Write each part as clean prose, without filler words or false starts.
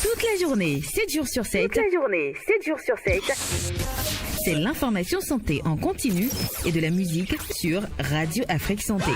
Toute la journée, 7 jours sur 7. C'est l'information santé en continu et de la musique sur Radio Afrique Santé.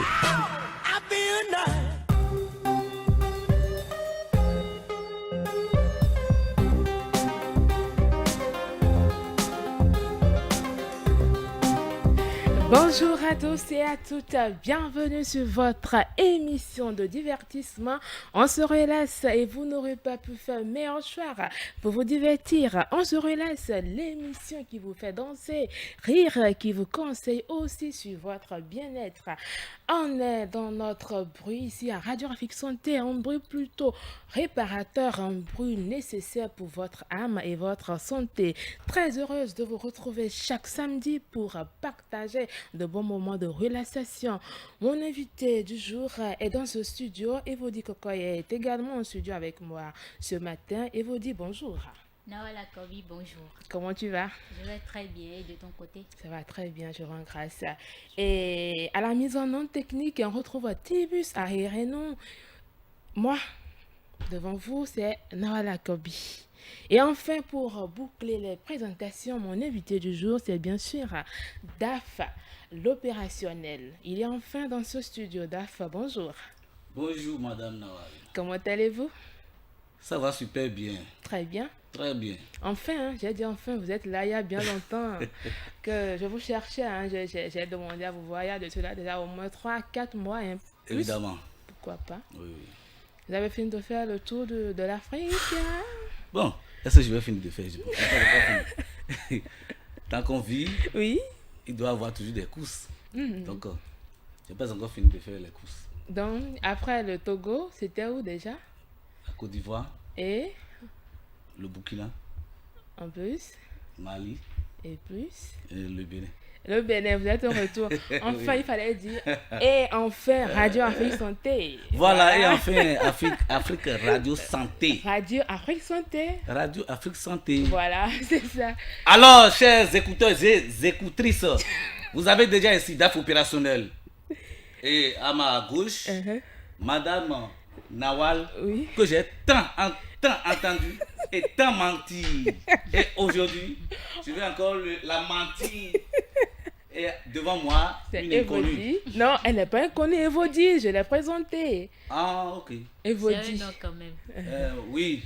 Bonjour à tous et à toutes, bienvenue sur votre émission de divertissement. On se relaxe et vous n'aurez pas pu faire meilleur choix pour vous divertir. On se relaxe, l'émission qui vous fait danser, rire, qui vous conseille aussi sur votre bien-être. On est dans notre bruit ici à Radio Afrique Santé, un bruit plutôt réparateur, un bruit nécessaire pour votre âme et votre santé. Très heureuse de vous retrouver chaque samedi pour partager de bons moments de relaxation. Mon invité du jour est dans ce studio. Evody Kokoye est également en studio avec moi ce matin. Evody, bonjour. Nawala Kobi, bonjour. Comment tu vas? Je vais très bien et de ton côté? Ça va très bien, je rends grâce. Et à la mise en onde technique, on retrouve Tibus Arirenou. Moi, devant vous, c'est Nawala Kobi. Et enfin, pour boucler les présentations, mon invité du jour, c'est bien sûr Daf, l'opérationnel. Il est enfin dans ce studio. Daf, bonjour. Bonjour, Madame Nawal. Comment allez-vous? Ça va super bien. Très bien. Très bien. Enfin, j'ai dit enfin, vous êtes là il y a bien longtemps que je vous cherchais. J'ai demandé à vous voir il y a de cela déjà au moins 3-4 mois. Plus. Évidemment. Pourquoi pas? Oui. Vous avez fini de faire le tour de l'Afrique? Bon, est-ce que je vais finir de faire? Je peux pas finir. Tant qu'on vit, oui, il doit y avoir toujours des courses. Mm-hmm. Donc, je n'ai pas encore fini de faire les courses. Donc, après le Togo, c'était où déjà? La Côte d'Ivoire. Et le Burkina. En plus. Mali. Et plus. Et le Bénin. Le Bénin, vous êtes au retour. Enfin, oui. Il fallait dire. Et enfin, Radio Afrique Santé. Voilà, et enfin, Afrique Radio Santé. Radio Afrique Santé. Radio Afrique Santé. Voilà, c'est ça. Alors, chers écouteurs et écoutrices, vous avez déjà un DAF opérationnel. Et à ma gauche, Madame Nawal, oui. Que j'ai tant entendu et tant menti. Et aujourd'hui, je vais encore la mentir. Et devant moi, c'est une inconnue. Non, elle n'est pas inconnue, Evody, je l'ai présentée. Ah, ok. Evody. C'est un nom quand même. Oui.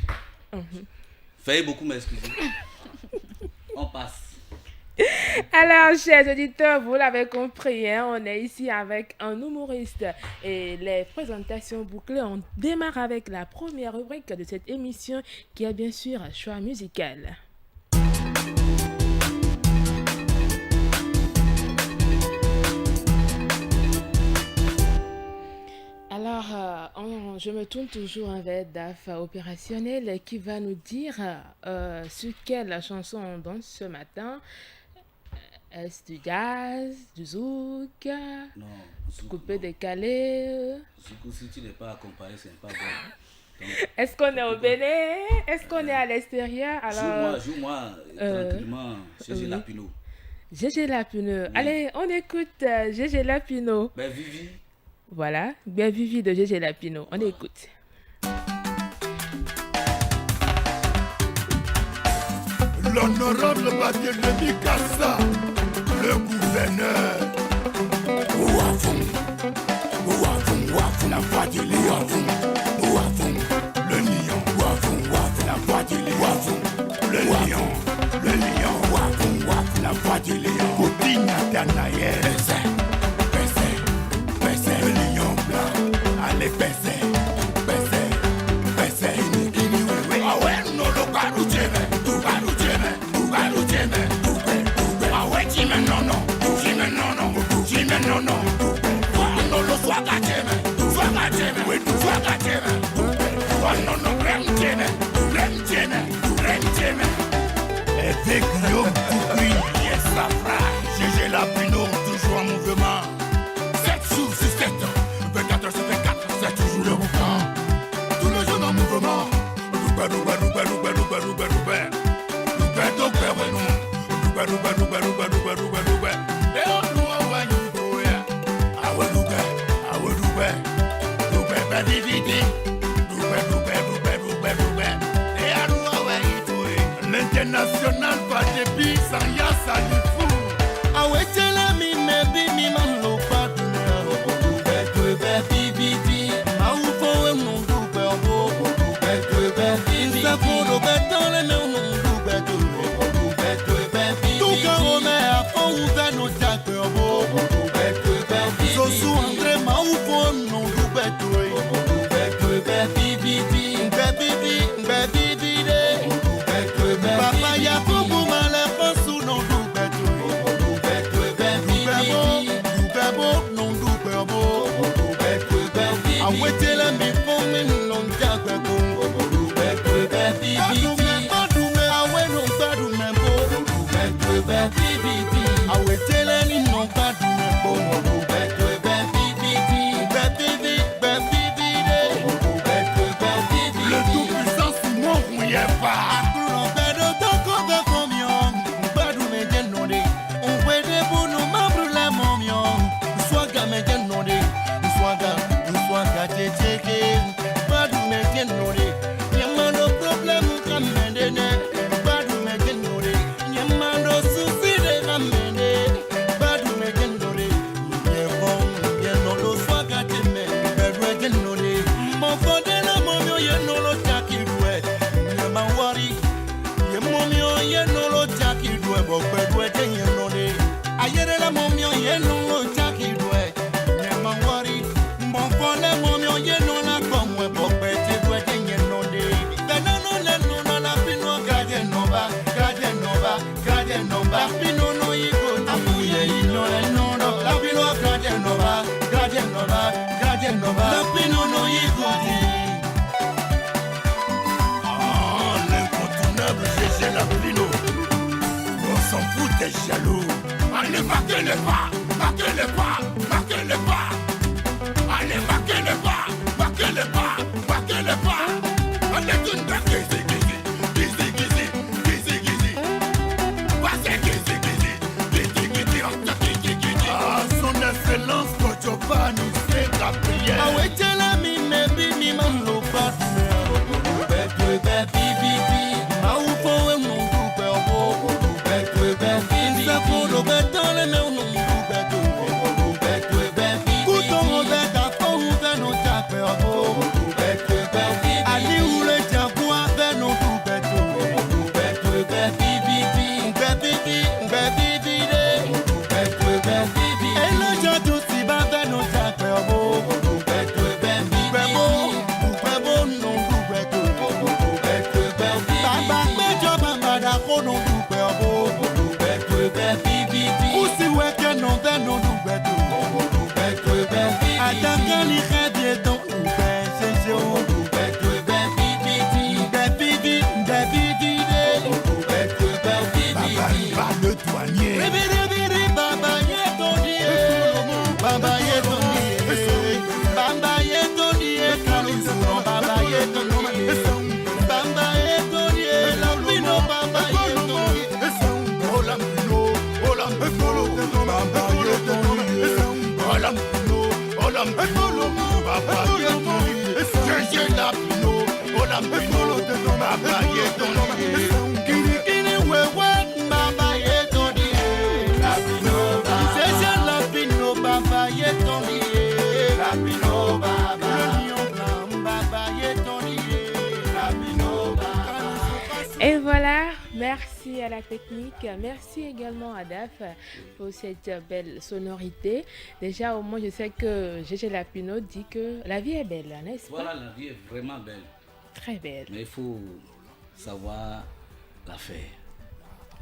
Veuillez beaucoup m'excuser. On passe. Alors, chers auditeurs, vous l'avez compris, on est ici avec un humoriste et les présentations bouclées. On démarre avec la première rubrique de cette émission qui est bien sûr choix musical. Alors, je me tourne toujours vers Daf opérationnel qui va nous dire sur quelle chanson on danse ce matin. Est-ce du jazz, du zouk? Non. Coupé, décalé? Zouk, si tu n'es pas accompagné, ce n'est pas bon. Donc, est-ce qu'on est au Bénin? Est-ce qu'on est à l'extérieur? Alors, joue-moi tranquillement Gégé Lapino. Gégé Lapino. Oui. Allez, on écoute Gégé Lapino. Ben Vivi. Voilà, bien Vivi de Gégé Lapino. On écoute. L'honorable Barthélémy Kassa, le gouverneur. Ouafou, la voix du lion. Ouafou, le lion. Ouafou, la voix du lion. Le lion. Ouafou, la voix du lion. Kotina Danaël. Pèse, le lion blanc. Allez, pèse. Ah ouais, non, le garou djeme. Avec Guillaume Toukoui, yes, ça fera. Gégé Lapino, toujours en mouvement. 7 jours sur 7, 24 sur 24, c'est toujours le mouvement. Tous les jours en mouvement. Baby, Le tout-puissant Simon Mouyefa. L'incontournable GG Lapino. On s'en fout, t'es jaloux. Allez, marquez les pas, marquez les pas, marquez les pas. Allez, marquez les pas, marquez les pas, marquez les pas. Allez, tout le monde, Gizi, Gizi, Gizi, Gizi, Gizi. Passez, Gizi, Gizi, Gizi, Gizi, Gizi, Gizi. Ah, son excellence, Kochopani, c'est Gabriel. Ah ouais, t'es la mine, bini, man, lo, pas. Et voilà, merci à la technique, merci également à DAF pour cette belle sonorité. Déjà, au moins, je sais que GG Lapino dit que la vie est belle, n'est-ce pas? Voilà, la vie est vraiment belle. Très belle. Mais il faut savoir la faire.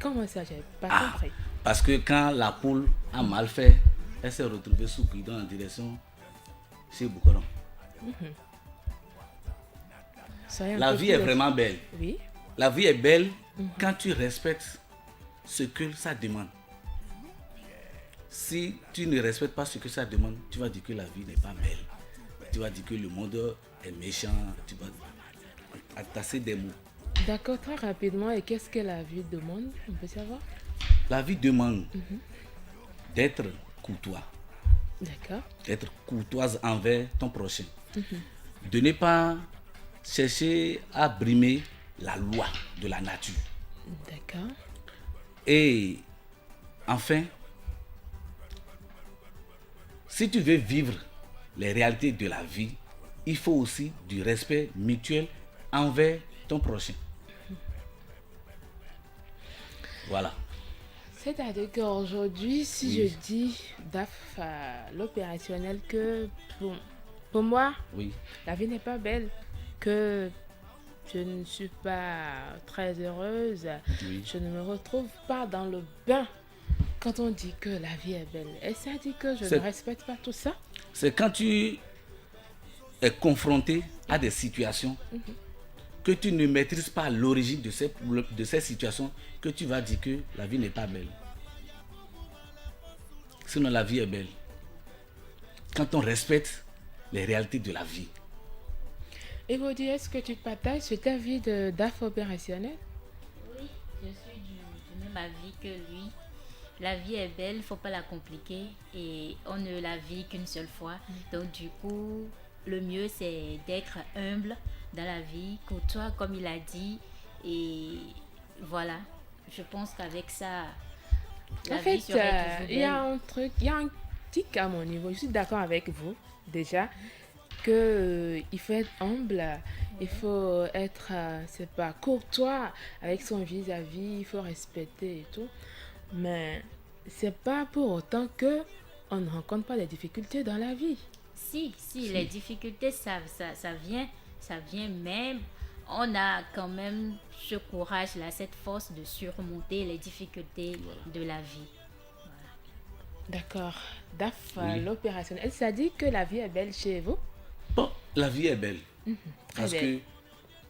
Comment ça, j'ai pas compris? Parce que quand la poule a mal fait, elle s'est retrouvée sous guidon en direction chez Boukoron. La vie est vraiment belle. Oui. La vie est belle quand tu respectes ce que ça demande. Si tu ne respectes pas ce que ça demande, tu vas dire que la vie n'est pas belle. Tu vas dire que le monde est méchant. Tu vas tasser des mots. D'accord, très rapidement. Et qu'est-ce que la vie demande? On peut savoir? La vie demande d'être courtois. D'accord. D'être courtoise envers ton prochain. De ne pas chercher à brimer la loi de la nature. D'accord. Et enfin, si tu veux vivre les réalités de la vie, il faut aussi du respect mutuel envers ton prochain. Voilà. C'est-à-dire qu'aujourd'hui, si je dis DAF à l'opérationnel que pour moi, Oui. la vie n'est pas belle, que je ne suis pas très heureuse, Oui. je ne me retrouve pas dans le bain quand on dit que la vie est belle. Et ça dit que je ne respecte pas tout ça? C'est quand tu es confronté à des situations que tu ne maîtrises pas l'origine de ces situations que tu vas dire que la vie n'est pas belle. Sinon, la vie est belle. Quand on respecte les réalités de la vie. Evody, est-ce que tu partages cet avis DAF opérationnel? Oui, je suis du même avis que lui. La vie est belle, il ne faut pas la compliquer et on ne la vit qu'une seule fois. Donc du coup, le mieux c'est d'être humble dans la vie, courtois comme il a dit. Et voilà, je pense qu'avec ça, la En fait, vie serait toujours il y a belle. un truc, il y a un tic à mon niveau. Je suis d'accord avec vous, déjà, que il faut être humble, il faut être, c'est pas, courtois avec son vis-à-vis, il faut respecter et tout. Mais c'est pas pour autant que on ne rencontre pas des difficultés dans la vie. Si, les difficultés, ça vient même. On a quand même ce courage-là, cette force de surmonter les difficultés de la vie. D'accord. DAF, Oui. l'opérationnel, ça dit que la vie est belle chez vous? Bon, la vie est belle. Parce belle. que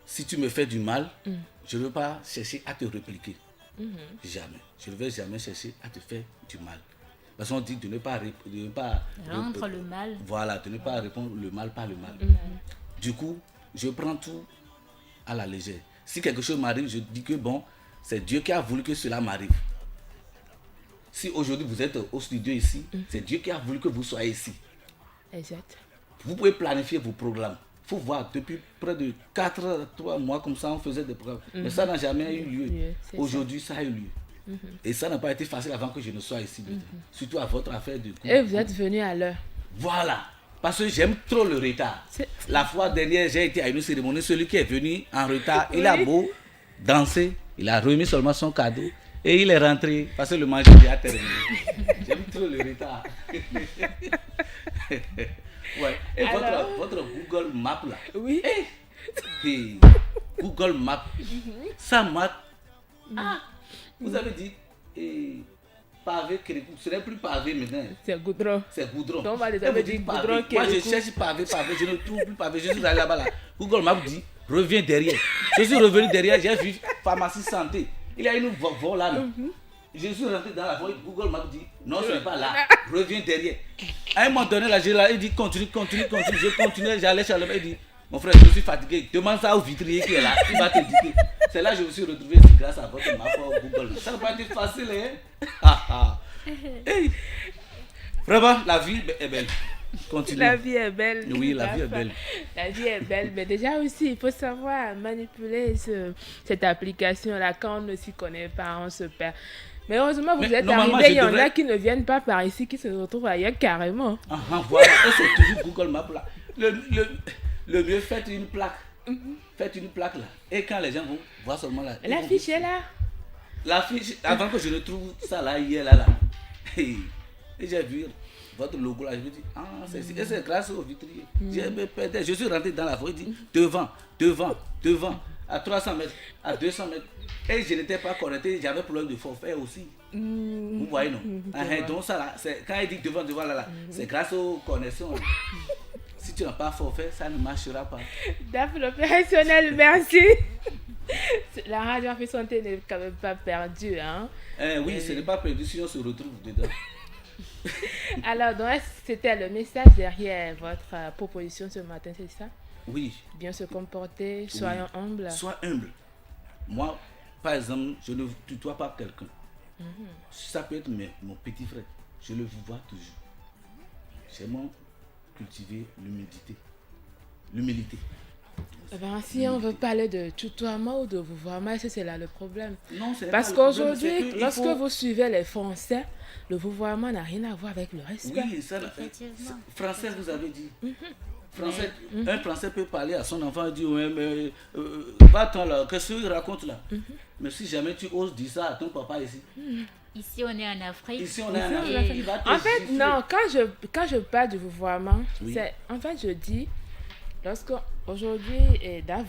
si tu me fais du mal, je ne veux pas chercher à te répliquer. Jamais. Je ne vais jamais chercher à te faire du mal. Parce qu'on dit de ne pas... Rendre le mal. Voilà, de ne pas répondre le mal par le mal. Du coup, je prends tout à la légère. Si quelque chose m'arrive, je dis que bon, c'est Dieu qui a voulu que cela m'arrive. Si aujourd'hui vous êtes au studio ici, c'est Dieu qui a voulu que vous soyez ici. Exact. Vous pouvez planifier vos programmes. Il faut voir, depuis près de 3 mois comme ça, on faisait des programmes. Mais ça n'a jamais eu lieu. C'est Aujourd'hui, ça a eu lieu. Et ça n'a pas été facile avant que je ne sois ici. Surtout à votre affaire de couple. Et vous êtes venu à l'heure. Voilà. Parce que j'aime trop le retard. C'est- La fois dernière, j'ai été à une cérémonie. Celui qui est venu en retard, il a beau danser. Il a remis seulement son cadeau. Et il est rentré parce que le manger a terminé. J'aime trop le retard. Ouais. Et Alors- votre Google Maps là. Oui. Et Google Maps, ça m'a. Ah, vous avez dit pavé Kérékou. Ce n'est plus pavé maintenant. C'est goudron. C'est goudron. Donc, on va les Et vous appeler dites goudron pavé. Moi, je Kérékou. cherche pavé, je ne trouve plus pavé. Je suis allé là-bas. Là. Google Maps dit reviens derrière. Je suis revenu derrière, j'ai vu pharmacie santé. Il y a une voie là. Non? Je suis rentré dans la voie. Google Maps dit non, ce n'est pas là. Reviens derrière. À un moment donné, là, il dit continue. Je continuais, j'allais chez le mec. Il dit mon frère, je suis fatigué. Demande ça au vitrier qui est là. Il va te dire. C'est là que je me suis retrouvé ici grâce à votre map Google. Ça n'a pas été facile, hein? Hey. Vraiment, la vie est belle. Continue. La vie est belle. Oui, la vie est belle. La vie est belle, mais déjà aussi, il faut savoir manipuler cette application-là. Quand on ne s'y connaît pas, on se perd. Mais heureusement, vous Mais êtes normalement, arrivés, je il y en a devrais- qui ne viennent pas par ici, qui se retrouvent ailleurs carrément. Voilà, et c'est toujours Google Maps là. Le mieux, faites une plaque. Faites une plaque là. Et quand les gens vont voir seulement là. ils vont- L'affiche est là. L'affiche, avant que je ne trouve ça là, hier là. Et j'ai vu votre logo là, je me dis, ah, c'est ici. Et c'est grâce au vitrier. Je suis rentré dans la voie, il dit, devant, à 300 mètres, à 200 mètres. Et je n'étais pas connecté, j'avais problème de forfait aussi. Vous voyez, non? Donc ça là, quand il dit devant là, c'est grâce aux connexions. Là. Si tu n'as pas forfait, ça ne marchera pas. DAF l'opérationnel, merci. La radio en fait santé n'est quand même pas perdue, hein. Oui, ce n'est pas perdu si on se retrouve dedans. Alors, donc, est-ce que c'était le message derrière votre proposition ce matin, c'est ça? Oui, Bien se comporter, soyons humbles. sois humble. Moi, par exemple, je ne tutoie pas quelqu'un. Ça peut être mon petit frère. Je le vois toujours. J'aime cultiver l'humilité. Eh ben, si on veut parler de tutoiement ou de vouvoiement, est-ce que c'est là le problème? Non, c'est Parce pas le problème, qu'aujourd'hui, c'est que il lorsque faut- vous suivez les Français, le vouvoiement n'a rien à voir avec le respect. Oui, ça, Effectivement. Français, vous avez dit. Français, un Français peut parler à son enfant et dire ouais, mais va-t'en là, qu'est-ce qu'il raconte là? Mais si jamais tu oses dire ça à ton papa ici, Ici, on est en Afrique. ici on est en Et- Afrique, il va te En fait, gifler. non, quand je parle du vouvoiement, Oui. c'est, en fait, je dis, lorsque aujourd'hui,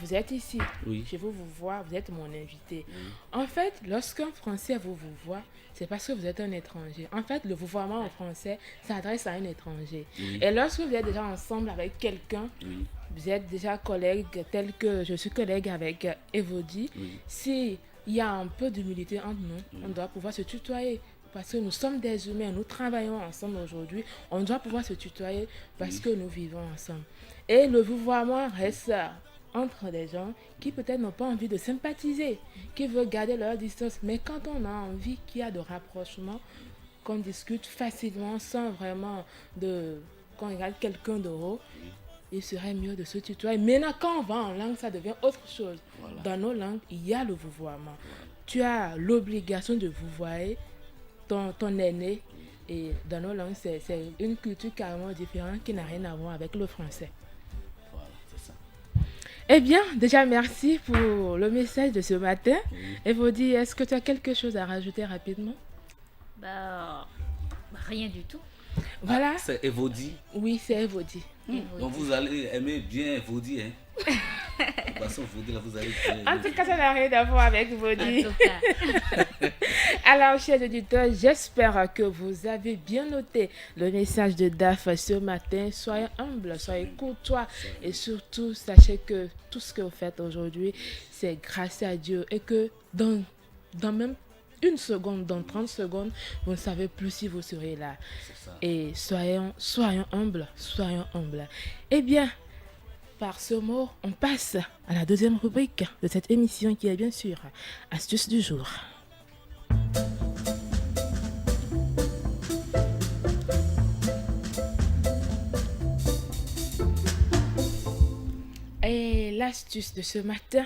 vous êtes ici, Oui. je vous vois, vous êtes mon invité. En fait, lorsqu'un Français vous voit, c'est parce que vous êtes un étranger. En fait, le vouvoiement en français s'adresse à un étranger. Oui. Et lorsque vous êtes déjà ensemble avec quelqu'un, Oui. vous êtes déjà collègue, tel que je suis collègue avec Evody, Oui. si il y a un peu d'humilité entre nous, on doit pouvoir se tutoyer. parce que nous sommes des humains, nous travaillons ensemble aujourd'hui, on doit pouvoir se tutoyer parce que nous vivons ensemble. Et le vouvoiement reste entre des gens qui peut-être n'ont pas envie de sympathiser, qui veulent garder leur distance. Mais quand on a envie qu'il y a de rapprochement, qu'on discute facilement sans vraiment qu'on regarde quelqu'un de haut, il serait mieux de se tutoyer. Maintenant, quand on va en langue, ça devient autre chose. Voilà. Dans nos langues, il y a le vouvoiement. Tu as l'obligation de vouvoyer ton aîné. Et dans nos langues, c'est une culture carrément différente qui n'a rien à voir avec le français. Voilà, c'est ça. Eh bien, déjà, merci pour le message de ce matin. Evody, est-ce que tu as quelque chose à rajouter rapidement? Rien du tout. Voilà. Ah, c'est Evody. Oui, c'est Evody. Donc vous allez aimer bien Evody. Hein. De toute façon, Evody, là, vous allez bien En aimer. tout cas, ça n'a rien à voir avec En Evody. tout cas, Alors, chers auditeurs, j'espère que vous avez bien noté le message de DAF ce matin. Soyez humbles, soyez courtois et surtout, sachez que tout ce que vous faites aujourd'hui, c'est grâce à Dieu et que dans même une seconde, dans 30 secondes, vous ne savez plus si vous serez là. C'est ça. Et soyons humbles, soyons humbles. Eh bien, par ce mot, on passe à la deuxième rubrique de cette émission qui est bien sûr Astuce du jour. Et l'astuce de ce matin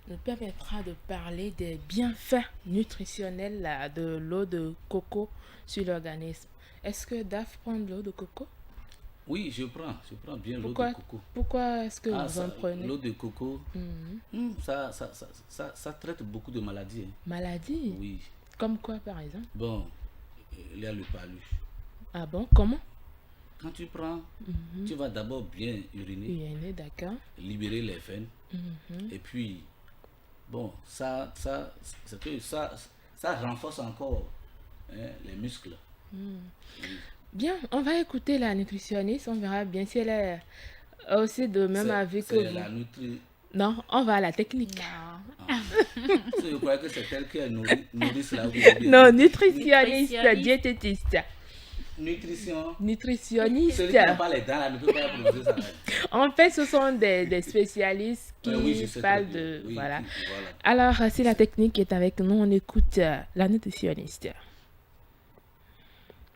nous permettra de parler des bienfaits nutritionnels de l'eau de coco sur l'organisme. Est-ce que Daf prend de l'eau de coco? Oui, je prends bien l'eau Pourquoi, de coco. pourquoi est-ce que vous en Ça, prenez? l'eau de coco, Mhm. ça traite beaucoup de maladies. Hein. Maladie? Oui. Comme quoi par exemple? Bon, il y a le palu. Ah bon? Comment? Quand tu prends, tu vas d'abord bien uriner, Uriner, d'accord. libérer les veines. Mhm. Et puis, bon, ça renforce encore les muscles. Bien, on va écouter la nutritionniste, on verra bien si elle est aussi de même avis que C'est vous. la nutri... Non, on va à la technique. non. Je crois que c'est elle qui est nourrice là. Ou bien- Non, nutritionniste, Nutritionniste. diététiste, Nutrition. nutritionniste. Celui qui n'a pas les dents là ne peut pas prononcer ça. En fait, ce sont des spécialistes qui Oui, je sais très parlent bien. de... Oui, Voilà. voilà. Alors, si la technique est avec nous, on écoute la nutritionniste.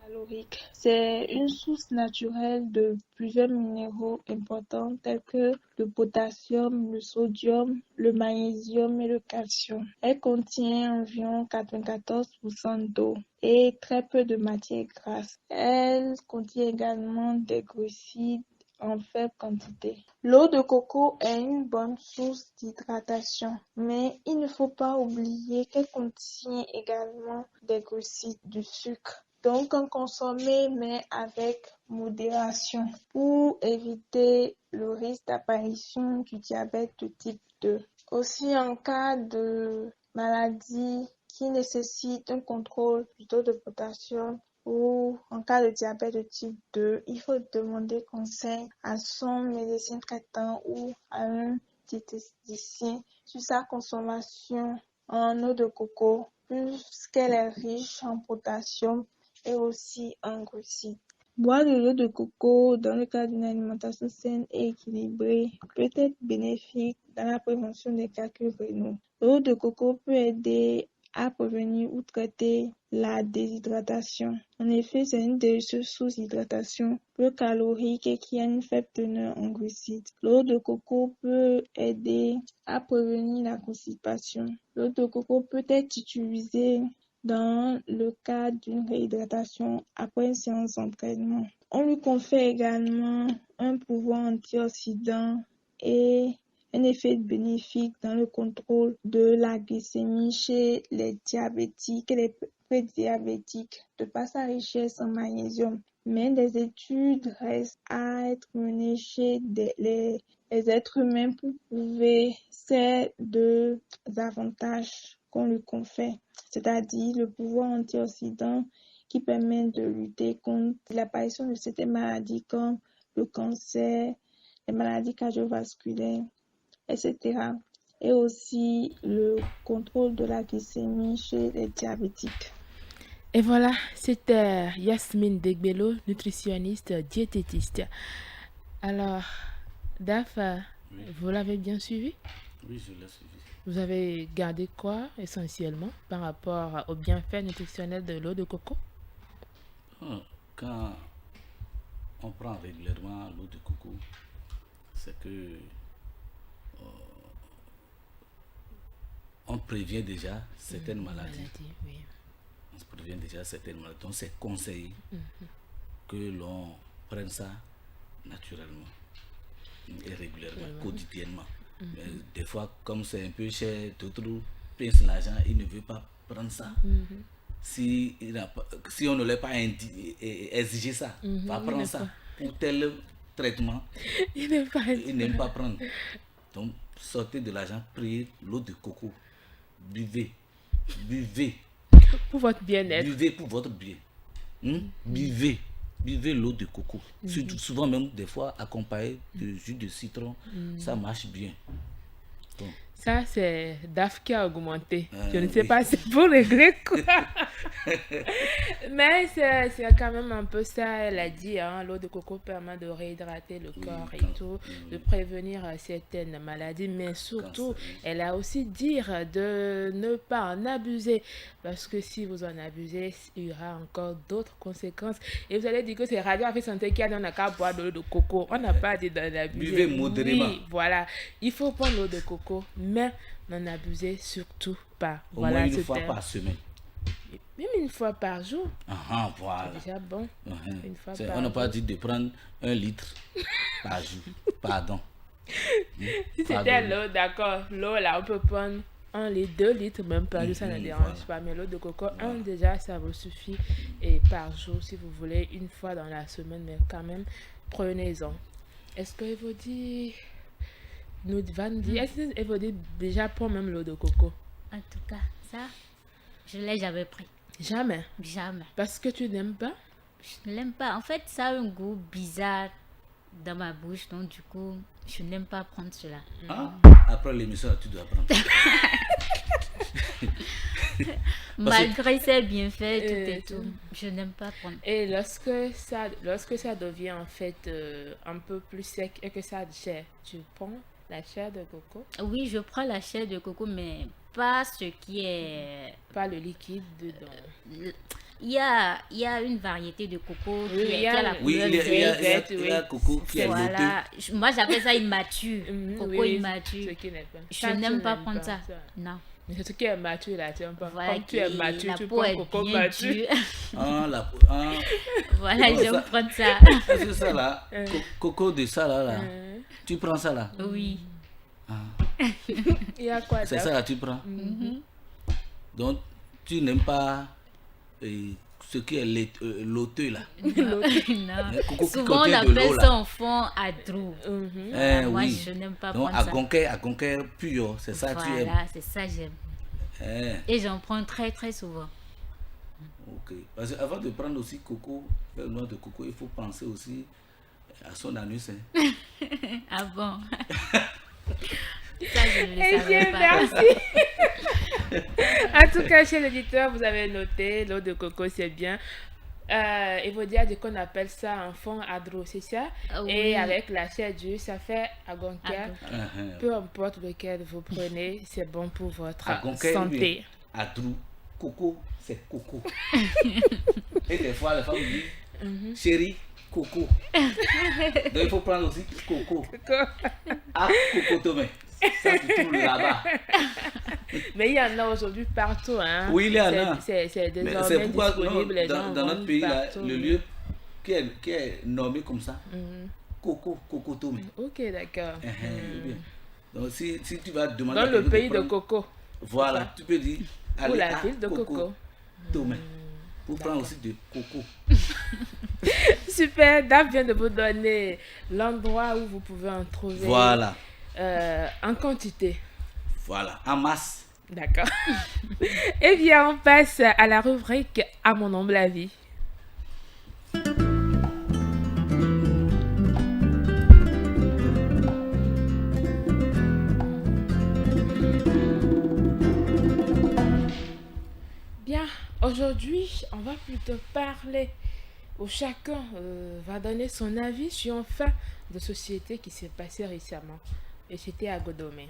Calorique. C'est une source naturelle de plusieurs minéraux importants tels que le potassium, le sodium, le magnésium et le calcium. Elle contient environ 94% d'eau et très peu de matière grasse. Elle contient également des glucides en faible quantité. L'eau de coco est une bonne source d'hydratation, mais il ne faut pas oublier qu'elle contient également des glucides, du sucre. Donc, en consommer, mais avec modération pour éviter le risque d'apparition du diabète de type 2. Aussi, en cas de maladie qui nécessite un contrôle du taux de potassium ou en cas de diabète de type 2, il faut demander conseil à son médecin traitant ou à un diététicien sur sa consommation en eau de coco, puisqu'elle est riche en potassium et aussi en glucides. Boire de l'eau de coco dans le cadre d'une alimentation saine et équilibrée peut être bénéfique dans la prévention des calculs rénaux. L'eau de coco peut aider à prévenir ou traiter la déshydratation. En effet, c'est une délicieuse source d'hydratation peu calorique et qui a une faible teneur en glucides. L'eau de coco peut aider à prévenir la constipation. L'eau de coco peut être utilisée dans le cadre d'une réhydratation après une séance d'entraînement. On lui confère également un pouvoir antioxydant et un effet bénéfique dans le contrôle de la glycémie chez les diabétiques et les prédiabétiques de par sa richesse en magnésium. Mais des études restent à être menées chez les êtres humains pour prouver ces deux avantages qu'on lui confère, c'est-à-dire le pouvoir antioxydant qui permet de lutter contre l'apparition de certaines maladies comme le cancer, les maladies cardiovasculaires, etc. Et aussi le contrôle de la glycémie chez les diabétiques. Et voilà, c'était Yasmine Degbelo, nutritionniste diététiste. Alors, Daf, Oui. vous l'avez bien suivi? Oui, je l'ai suivi. Vous avez gardé quoi essentiellement par rapport aux bienfaits nutritionnels de l'eau de coco? Quand on prend régulièrement l'eau de coco, c'est que on prévient déjà certaines maladies. Oui. On se prévient déjà certaines maladies. Donc c'est conseillé que l'on prenne ça naturellement et régulièrement, quotidiennement. Mais des fois, comme c'est un peu cher, d'autres pincent l'argent, il ne veut pas prendre ça. Si on ne l'a pas exigé ça, va prendre ça pour tel traitement, Il n'est pas il n'aime pas prendre. Donc, sortez de l'argent, priez l'eau de coco. Buvez. Buvez. pour votre bien-être. Buvez pour votre bien. Buvez. Buvez l'eau de coco. Souvent même, des fois, accompagné de jus de citron, ça marche bien. Donc, Ça, c'est DAF qui a augmenté. Je ne oui. sais pas, c'est pour régler quoi. Mais c'est quand même un peu ça, elle a dit. Hein, l'eau de coco permet de réhydrater le corps et tout, de prévenir certaines maladies. Mais surtout, Cancer, oui. elle a aussi dit de ne pas en abuser. Parce que si vous en abusez, il y aura encore d'autres conséquences. Et vous allez dire que c'est Radio Afrique Santé qui a donné qu'à boire de l'eau de coco. On n'a pas dit d'en abuser. Buvez modérément. Oui, voilà. Il faut prendre l'eau de coco, mais n'en abusez surtout pas. Au Voilà, moins une c'était- fois par semaine. Même une fois par jour, Voilà. déjà bon. Uh-huh. Une fois C'est- par on n'a pas jour. dit de prendre 1 litre par jour. Pardon. Si Pardon. c'était l'eau, d'accord, l'eau là, on peut prendre 1 litre, 2 litres même par jour, ça ne dérange voilà. pas. Mais l'eau de coco, un déjà, ça vous suffit. Et par jour, si vous voulez, une fois dans la semaine, mais quand même, prenez-en. Est-ce que vous dit nous va nous dire, est-ce que vous dit déjà prend même l'eau de coco? En tout cas, ça, je ne l'ai jamais pris. Jamais. Jamais. Parce que tu n'aimes pas? Je ne l'aime pas. En fait, ça a un goût bizarre dans ma bouche. Donc, du coup, je n'aime pas prendre cela. Hein? Après l'émission, là, tu dois prendre. Malgré ses bienfaits, tout et tout. tout, je n'aime pas prendre. Et lorsque ça devient en fait un peu plus sec et que ça a de chair, tu prends la chair de coco, Oui, je prends la chair de coco, mais pas ce qui est... pas le liquide dedans. Il y a une variété de coco Oui, qui il y a a la le- Oui, couleur il y a, il y a- il y a- verte, il y a oui. coco qui est loteux. Voilà. Moi, j'appelle ça immature. Oui, Coco oui, immature. ce qui n'est pas. Je Ça, tu n'aime pas n'aimes prendre ça. Non. Mais c'est ce qui est mature là, tu n'aimes pas. Voilà, Comme tu es qui- mature, la tu peau prends est coco bien mature. dure. Voilà, Oh, j'aime ça- prendre ça. C'est ça là, coco de ça là, tu prends ça là. Oui. Il y a quoi C'est d'autre? ça là, tu prends. Donc, tu n'aimes pas ce qui est loteux là. Non. Coco qui Souvent, on contient de l'eau appelle là. ça en fond à drou. Moi, Oui. je n'aime pas Donc, prendre ça. à conquérir pur, c'est ça que tu aimes. Voilà, c'est ça que j'aime. Eh, Et j'en prends très, très souvent. ok. Parce qu'avant de prendre aussi coco, le noix de coco, il faut penser aussi à son anus. Hein. Ah bon? Ça, je ne le Eh savais bien, pas. merci. En tout cas, chez l'éditeur, vous avez noté, l'eau de coco, c'est bien. Et vous dire qu'on appelle ça un fond adro, c'est ça? Ah oui. Et avec la chair dure, ça fait agonquer. Agonquer. Peu importe lequel vous prenez, c'est bon pour votre Agonquer, santé. Adrou, coco, c'est coco. Et des fois, les femmes disent, chérie, coco. Donc, il faut prendre aussi coco. Ah, coco tomé. Ça, tu trouves là-bas. Mais il y en a aujourd'hui partout. Hein. Oui, il y en a. C'est Mais désormais c'est pourquoi disponible. Les gens dans notre vendent pays, là, partout. le lieu qui est nommé comme ça, coco tomé. Ok, d'accord. Bien. Donc, si tu vas demander Dans à le quelqu'un pays de prendre- coco. Voilà, tu peux dire Pour la à ville de coco. Tomé. Pour prendre aussi de coco. Super, Dave vient de vous donner l'endroit où vous pouvez en trouver Voilà, en quantité. voilà, en masse. D'accord. Eh bien, on passe à la rubrique À mon humble avis. Bien, Aujourd'hui, on va plutôt parler où chacun va donner son avis sur un fait de société qui s'est passé récemment. Et c'était à Godomé.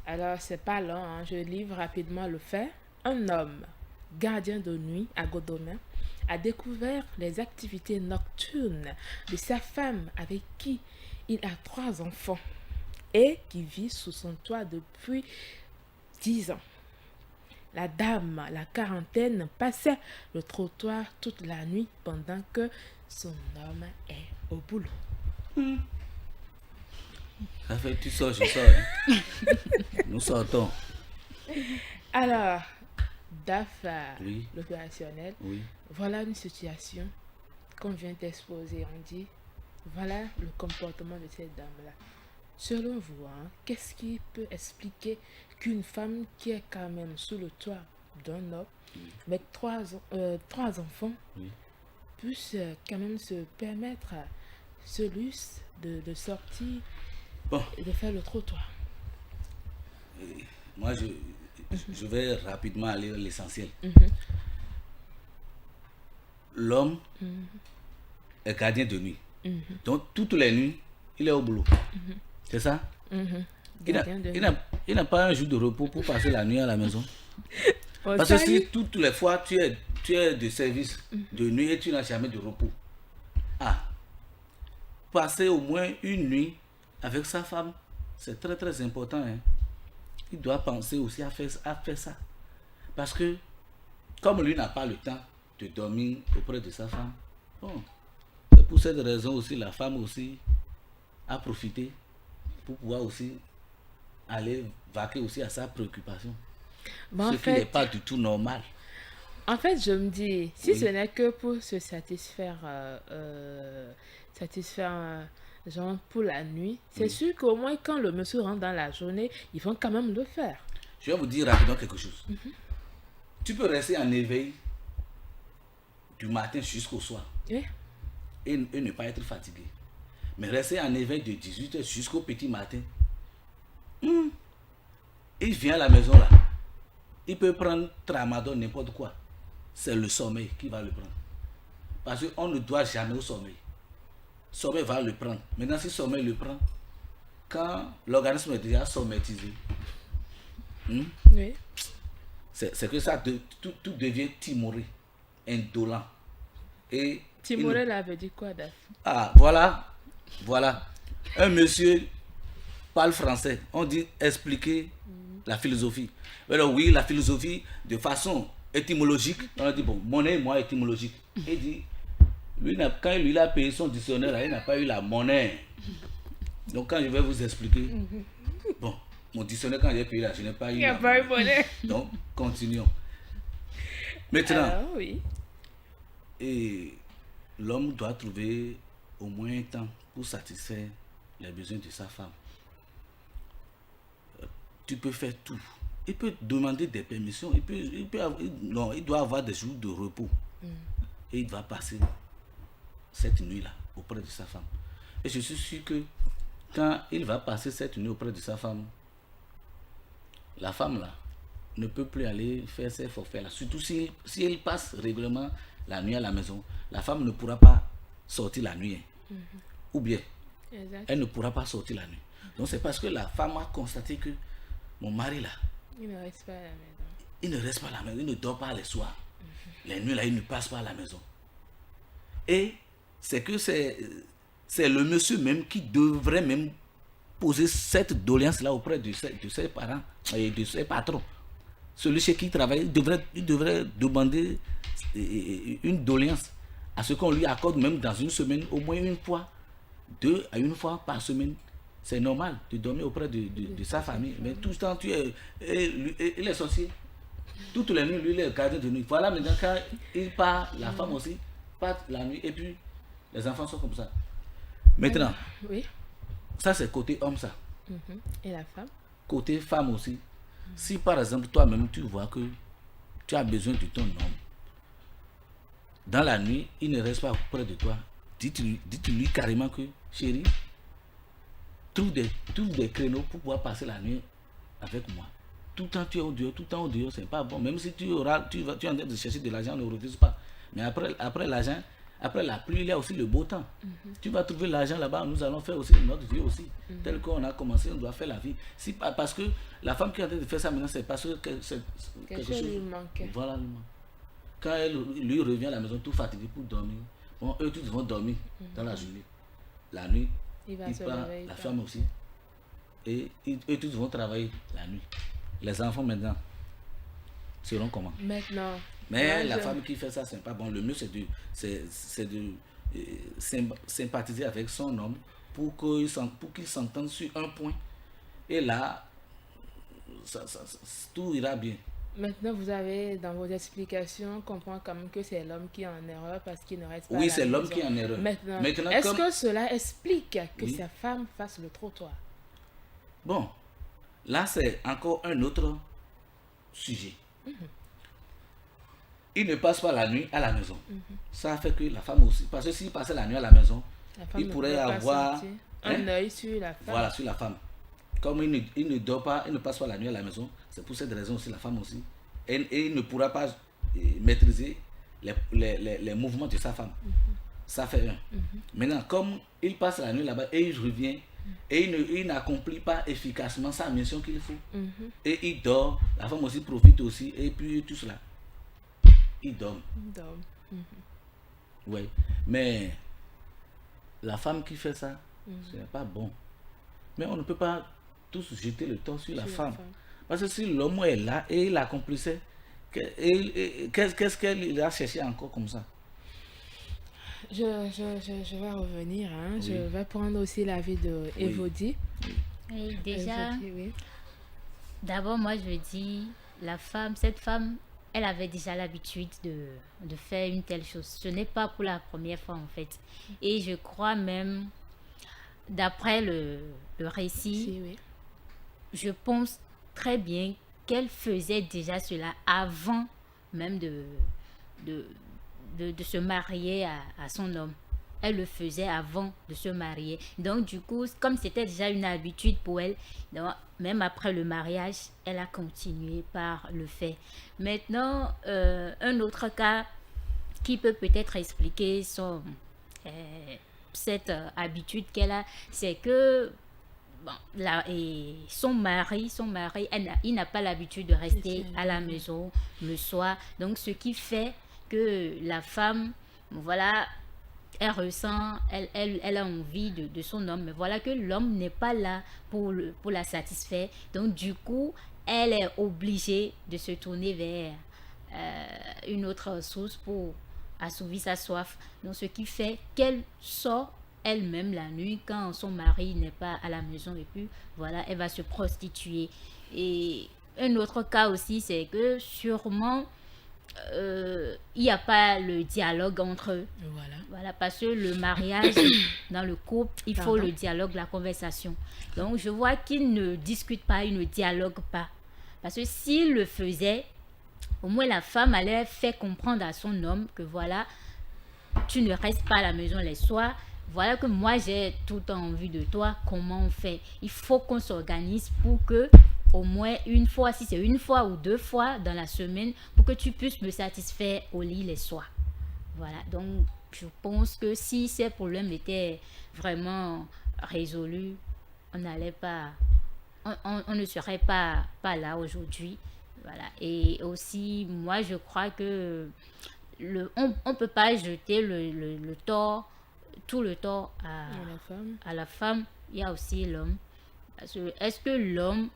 Alors, c'est pas long, hein, je livre rapidement le fait. Un homme, gardien de nuit à Godomé, a découvert les activités nocturnes de sa femme avec qui il a 3 enfants et qui vit sous son toit depuis 10 ans. La dame, la quarantaine, passait le trottoir toute la nuit pendant que son homme est au boulot. Ça fait tu sors, je sors. Hein. Nous sortons. Alors, DAFA, Oui. l'opérationnel, Oui. voilà une situation qu'on vient d'exposer. On dit, voilà le comportement de cette dame-là. Selon vous, hein, qu'est-ce qui peut expliquer qu'une femme qui est quand même sous le toit d'un homme, avec 3 enfants, Oui. puisse quand même se permettre ce luxe de sortir Bon. et de faire le trottoir? Moi, je vais rapidement aller à l'essentiel. L'homme est gardien de nuit. Donc, toutes les nuits, il est au boulot. C'est ça? Gardien de nuit. Il n'a pas un jour de repos pour passer la nuit à la maison. Bon, Parce que ça, si toutes les fois tu es de service de nuit et tu n'as jamais de repos, passer au moins une nuit avec sa femme, c'est très très important. Hein. Il doit penser aussi à faire ça. Parce que comme lui n'a pas le temps de dormir auprès de sa femme, bon, c'est pour cette raison aussi la femme aussi a profité pour pouvoir aussi aller vaquer aussi à sa préoccupation. bon, Ce qui n'est pas du tout normal. en fait, je me dis, si Oui. ce n'est que pour se satisfaire, genre pour la nuit, c'est sûr qu'au moins quand le monsieur rentre dans la journée, ils vont quand même le faire. Je vais vous dire rapidement quelque chose. Tu peux rester en éveil du matin jusqu'au soir Oui. et ne pas être fatigué. Mais rester en éveil de 18h jusqu'au petit matin, il vient à la maison là. Il peut prendre tramadol, n'importe quoi. C'est le sommeil qui va le prendre. Parce qu'on ne doit jamais au sommeil. Sommeil va le prendre. Maintenant, si sommeil le prend, quand l'organisme est déjà sommatisé, Oui. c'est que ça, tout devient timoré, indolent. Et Timoré là veut dire quoi, Daf? voilà. Un monsieur parle français. On dit expliquer la philosophie. Alors oui, la philosophie de façon étymologique. On a dit bon, monnaie, moi étymologique. Il dit, quand lui a payé son dictionnaire, là, il n'a pas eu la monnaie. Donc quand je vais vous expliquer, bon, mon dictionnaire quand j'ai payé là, je n'ai pas eu. Il n'y a la pas eu monnaie. Donc continuons. Maintenant. Alors, oui. Et l'homme doit trouver au moins un temps pour satisfaire les besoins de sa femme. Tu peux faire tout. Il peut demander des permissions. Il doit avoir des jours de repos. Et il va passer cette nuit-là auprès de sa femme. Et je suis sûr que quand il va passer cette nuit auprès de sa femme, la femme là ne peut plus aller faire ses forfaits là. Surtout si elle passe régulièrement la nuit à la maison, la femme ne pourra pas sortir la nuit. Ou bien, Exact. elle ne pourra pas sortir la nuit. Donc c'est parce que la femme a constaté que mon mari là, Il ne reste pas à la maison. il ne reste pas à la maison, il ne dort pas les soirs. Les nuits là, il ne passe pas à la maison. Et c'est que c'est le monsieur même qui devrait même poser cette doléance là auprès de ses parents et de ses patrons. Celui chez qui il travaille, il devrait demander une doléance à ce qu'on lui accorde même dans une semaine, au moins une fois, 2 à 1 fois par semaine. C'est normal de dormir auprès de sa famille. Mais tout le temps, il est sorcier. Toutes les nuits, lui, il est gardien de nuit. Voilà, maintenant, quand il part, la femme aussi part la nuit. Et puis, les enfants sont comme ça. Maintenant, Oui. ça, c'est côté homme, ça. Et la femme? Côté femme aussi. Si, par exemple, toi-même, tu vois que tu as besoin de ton homme, dans la nuit, il ne reste pas auprès de toi. Dites-lui carrément que, chérie, trouve des créneaux pour pouvoir passer la nuit avec moi. tout le temps tu es au dehors, c'est pas bon. Même si tu es en train de chercher de l'argent, ne refuse pas. Mais après l'argent, après la pluie, il y a aussi le beau temps. Tu vas trouver l'argent là-bas, nous allons faire aussi notre vie aussi. Tel qu'on a commencé, on doit faire la vie. Parce que la femme qui est en train de faire ça maintenant, c'est parce que quelque chose lui manquait. Voilà, lui manque. Quand elle lui revient à la maison tout fatigué pour dormir, bon, eux tous vont dormir dans la journée. La nuit, Il va il se part, réveiller. la femme aussi. Et eux tous vont travailler la nuit. Les enfants maintenant seront comment? Maintenant. Mais moi, la femme qui fait ça, c'est pas bon. Le mieux, c'est de sympathiser avec son homme pour qu'il s'entende sur un point. Et là, tout ira bien. Maintenant, vous avez, dans vos explications, comprendre quand même que c'est l'homme qui est en erreur parce qu'il ne reste pas à Oui, la c'est l'homme maison. qui est en erreur. Maintenant, Maintenant, est-ce comme- que cela explique que Oui. sa femme fasse le trottoir? Bon, là, c'est encore un autre sujet. Il ne passe pas la nuit à la maison. Ça fait que la femme aussi. Parce que s'il passait la nuit à la maison, La femme il ne pourrait peut pas avoir sentir hein, un œil sur la femme. voilà, sur la femme. Comme il ne dort pas, il ne passe pas la nuit à la maison, c'est pour cette raison aussi la femme aussi. Et il ne pourra pas maîtriser les mouvements de sa femme. Ça fait un. Maintenant, comme il passe la nuit là-bas et il revient, et il n'accomplit pas efficacement sa mission qu'il faut, et il dort, la femme aussi profite aussi, et puis tout cela. Il dort. Donc, Oui. Mais la femme qui fait ça, ce n'est pas bon. Mais on ne peut pas tous jeter le temps sur la femme. Parce que si l'homme est là et il accomplissait, qu'est-ce qu'elle a cherché encore comme ça? je vais revenir. Hein. Oui. Je vais prendre aussi l'avis de Oui. Evody. Et déjà, Evody, oui. d'abord, moi, je dis, cette femme, elle avait déjà l'habitude de faire une telle chose. Ce n'est pas pour la première fois, en fait. Et je crois même, d'après le récit, Si, oui. je pense très bien qu'elle faisait déjà cela avant même de se marier à son homme. Elle le faisait avant de se marier. Donc, du coup, comme c'était déjà une habitude pour elle, donc, même après le mariage, elle a continué par le faire. Maintenant, un autre cas qui peut peut-être expliquer cette habitude qu'elle a, c'est que bon, et son mari, il n'a pas l'habitude de rester à la maison le soir. Donc, ce qui fait que la femme, voilà, elle ressent, elle a envie de son homme, mais voilà que l'homme n'est pas là pour la satisfaire. Donc, du coup, elle est obligée de se tourner vers une autre source pour assouvir sa soif. Donc, ce qui fait qu'elle sort elle-même la nuit quand son mari n'est pas à la maison et puis voilà, elle va se prostituer. Et un autre cas aussi, c'est que sûrement il n'y a pas le dialogue entre eux. Voilà, parce que le mariage, dans le couple, il faut le dialogue, la conversation. Donc, je vois qu'ils ne discutent pas, ils ne dialoguent pas. Parce que s'ils le faisaient, au moins la femme allait faire comprendre à son homme que voilà, tu ne restes pas à la maison les soirs. Voilà que moi, j'ai tout le temps envie de toi. Comment on fait? Il faut qu'on s'organise pour que au moins une fois, si c'est une fois ou 2 fois dans la semaine, pour que tu puisses me satisfaire au lit les soirs. Voilà, donc je pense que si ces problèmes étaient vraiment résolus, on n'allait pas, on ne serait pas là aujourd'hui. Voilà, et aussi, moi je crois que on peut pas jeter le tort, tout le tort à la femme. Il y a aussi l'homme. Parce que est-ce que l'homme,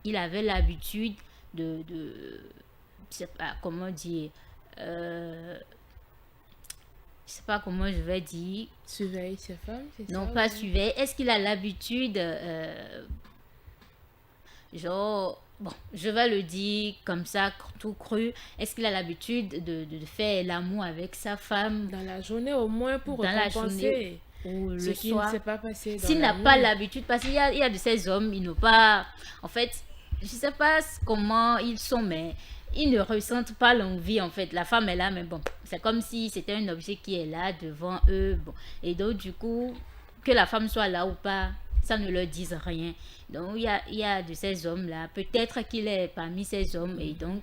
il avait l'habitude de je sais pas comment dire, je sais pas comment je vais dire. Surveiller ses femmes, c'est non, ça? pas surveiller. Est-ce qu'il a l'habitude, genre, bon, je vais le dire comme ça, tout cru. Est-ce qu'il a l'habitude de faire l'amour avec sa femme dans la journée au moins pour dans la récompenser ou le ce qui soir? ne s'est pas passé dans S'il la n'a pas nuit. l'habitude, parce qu'il y a de ces hommes, ils n'ont pas, en fait, je sais pas comment ils sont, mais ils ne ressentent pas l'envie, en fait. La femme est là, mais bon, c'est comme si c'était un objet qui est là devant eux, bon. Et donc, du coup, que la femme soit là ou pas, ça ne leur dise rien. Donc, il y a de ces hommes-là, peut-être qu'il est parmi ces hommes, et donc,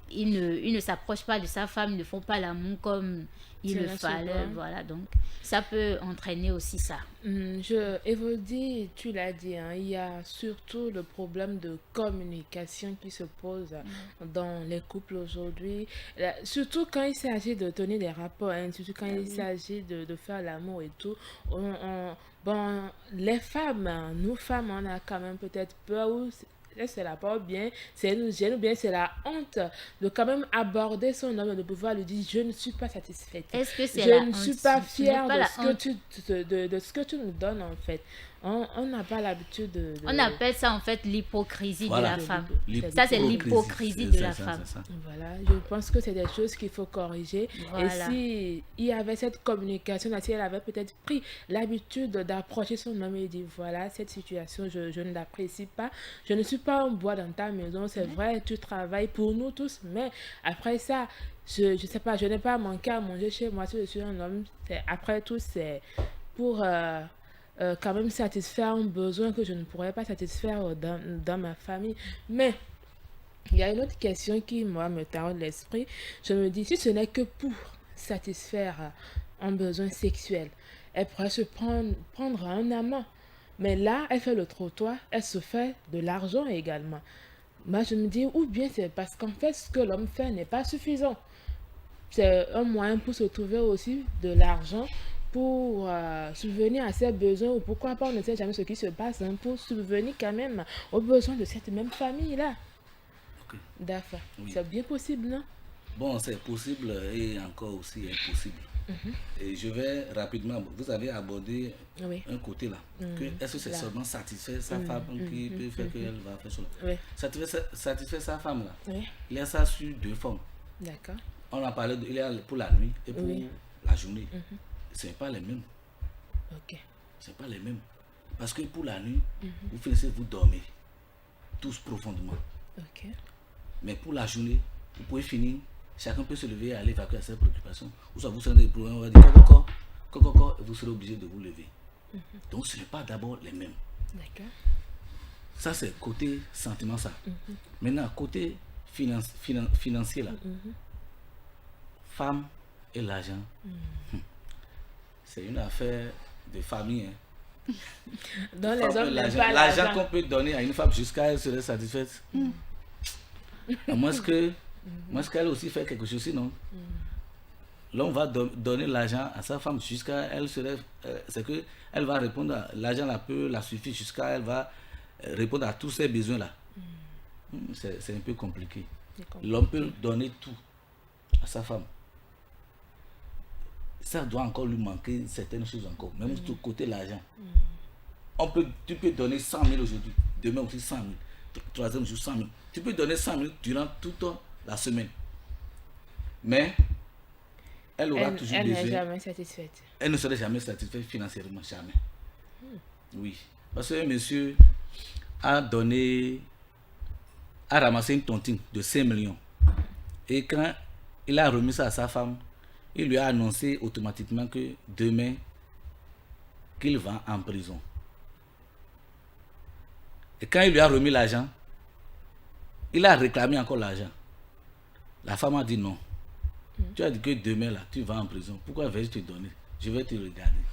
il ne s'approche pas de sa femme, ils ne font pas l'amour comme il le fallait. Voilà, donc, ça peut entraîner aussi ça. Elodie, tu l'as dit, hein, il y a surtout le problème de communication qui se pose dans les couples aujourd'hui. Surtout quand il s'agit de tenir des rapports, hein, surtout quand il s'agit de faire l'amour et tout. Bon, les femmes, nous femmes, on a quand même peut-être peur ou c'est la peur bien, c'est nous gêne ou bien c'est la honte de quand même aborder son homme et de pouvoir lui dire je ne suis pas satisfaite. Est-ce que c'est je la ne honte? suis pas fière pas de ce que tu nous donnes en fait. On n'a pas l'habitude de... On appelle ça en fait l'hypocrisie de la femme. Ça, c'est l'hypocrisie C'est de ça, la ça, femme. c'est ça. Voilà, je pense que c'est des choses qu'il faut corriger. Voilà. Et si il y avait cette communication, si elle avait peut-être pris l'habitude d'approcher son homme et dire voilà, cette situation, je ne l'apprécie pas. Je ne suis pas en bois dans ta maison, c'est vrai, tu travailles pour nous tous, mais après ça, je sais pas, je n'ai pas manqué à manger chez moi si je suis un homme. Après tout, c'est pour... quand même satisfaire un besoin que je ne pourrais pas satisfaire dans ma famille. Mais il y a une autre question qui, moi, me taraude l'esprit. Je me dis, si ce n'est que pour satisfaire un besoin sexuel, elle pourrait se prendre un amant. Mais là, elle fait le trottoir, elle se fait de l'argent également. Moi, je me dis, ou bien c'est parce qu'en fait, ce que l'homme fait n'est pas suffisant. C'est un moyen pour se trouver aussi de l'argent pour subvenir à ses besoins, ou pourquoi pas, on ne sait jamais ce qui se passe, hein, pour subvenir quand même aux besoins de cette même famille-là. Ok. D'accord. Oui. C'est bien possible, non? Bon, c'est possible et encore aussi impossible. Et je vais rapidement, vous avez abordé Oui. un côté là. Est-ce que c'est Là. seulement satisfaire sa femme qui peut faire qu'elle va faire cela? Oui. Satisfaire sa femme là. Oui. Il y a ça sur deux formes. D'accord. On a parlé il y a pour la nuit et pour Oui. la journée. Ce n'est pas les mêmes. Ok. Ce n'est pas les mêmes. Parce que pour la nuit, vous finissez, vous dormez tous profondément. Ok. Mais pour la journée, vous pouvez finir, chacun peut se lever et aller vaquer à ses préoccupations. Ou soit vous serez des problèmes, on va dire coco, et vous serez obligé de vous lever. Donc ce n'est pas d'abord les mêmes. D'accord. Ça c'est côté sentiment ça. Maintenant côté financier là, femme et l'argent, c'est une affaire de famille. Hein. Donc Femme les et hommes n'aiment l'argent. pas L'argent l'argent. qu'on peut donner à une femme jusqu'à elle serait satisfaite. À moins qu'elle aussi fait quelque chose, sinon l'homme va donner l'argent à sa femme jusqu'à elle serait, c'est que elle va répondre à l'argent là peut la suffire jusqu'à elle va répondre à tous ses besoins là. C'est un peu compliqué. L'homme peut donner tout à sa femme. Ça doit encore lui manquer certaines choses encore, même du côté de l'argent. Tu peux donner 100 000 aujourd'hui, demain aussi 100 000, troisième jour 100 000. Tu peux donner 100 000 durant toute la semaine. Mais elle aura toujours Elle besoin. n'est jamais satisfaite. Elle ne serait jamais satisfaite financièrement, jamais. Oui. Parce qu'un monsieur a ramassé une tontine de 5 millions. Et quand il a remis ça à sa femme, il lui a annoncé automatiquement que demain, qu'il va en prison. Et quand il lui a remis l'argent, il a réclamé encore l'argent. La femme a dit non. Tu as dit que demain, là, tu vas en prison. Pourquoi vais-je te donner? Je vais te regarder.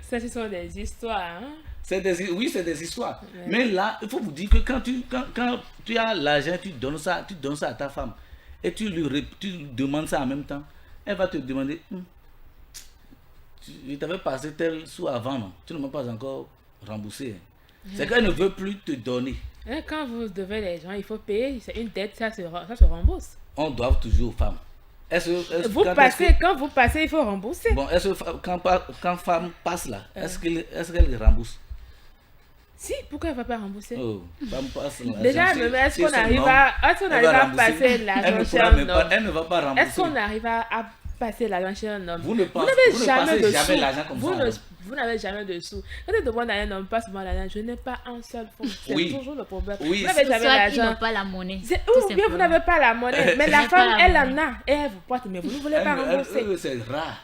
Ça, ce sont des histoires. Hein? Oui, c'est des histoires. Ouais. Mais là, il faut vous dire que quand tu as l'argent, tu donnes ça à ta femme. Et tu lui demandes ça en même temps. Elle va te demander, je t'avais passé tel sous avant, non? Tu ne m'as pas encore remboursé. C'est qu'elle ne veut plus te donner. Et quand vous devez les gens, il faut payer. C'est une dette, ça se rembourse. On doit toujours aux femmes. Quand vous passez, il faut rembourser. Bon, quand femme passe là, est-ce qu'elle rembourse? Si, pourquoi elle ne va pas rembourser? Oh, femme passe là. Déjà, même, est-ce qu'on arrive à passer l'argent chez un homme? Elle ne va pas rembourser. Est-ce qu'on arrive à passer l'argent chez un homme? Vous ne passez jamais l'argent comme ça. Vous n'avez jamais de sous. Quand tu demandes à un homme, passe-moi l'argent, je n'ai pas un seul franc. C'est toujours le problème. Oui. Vous n'avez jamais l'argent. Soit pas la monnaie. Ou bien vous n'avez pas la monnaie. Mais la femme, elle en a. Et elle vous porte, mais vous ne voulez pas rembourser. C'est rare.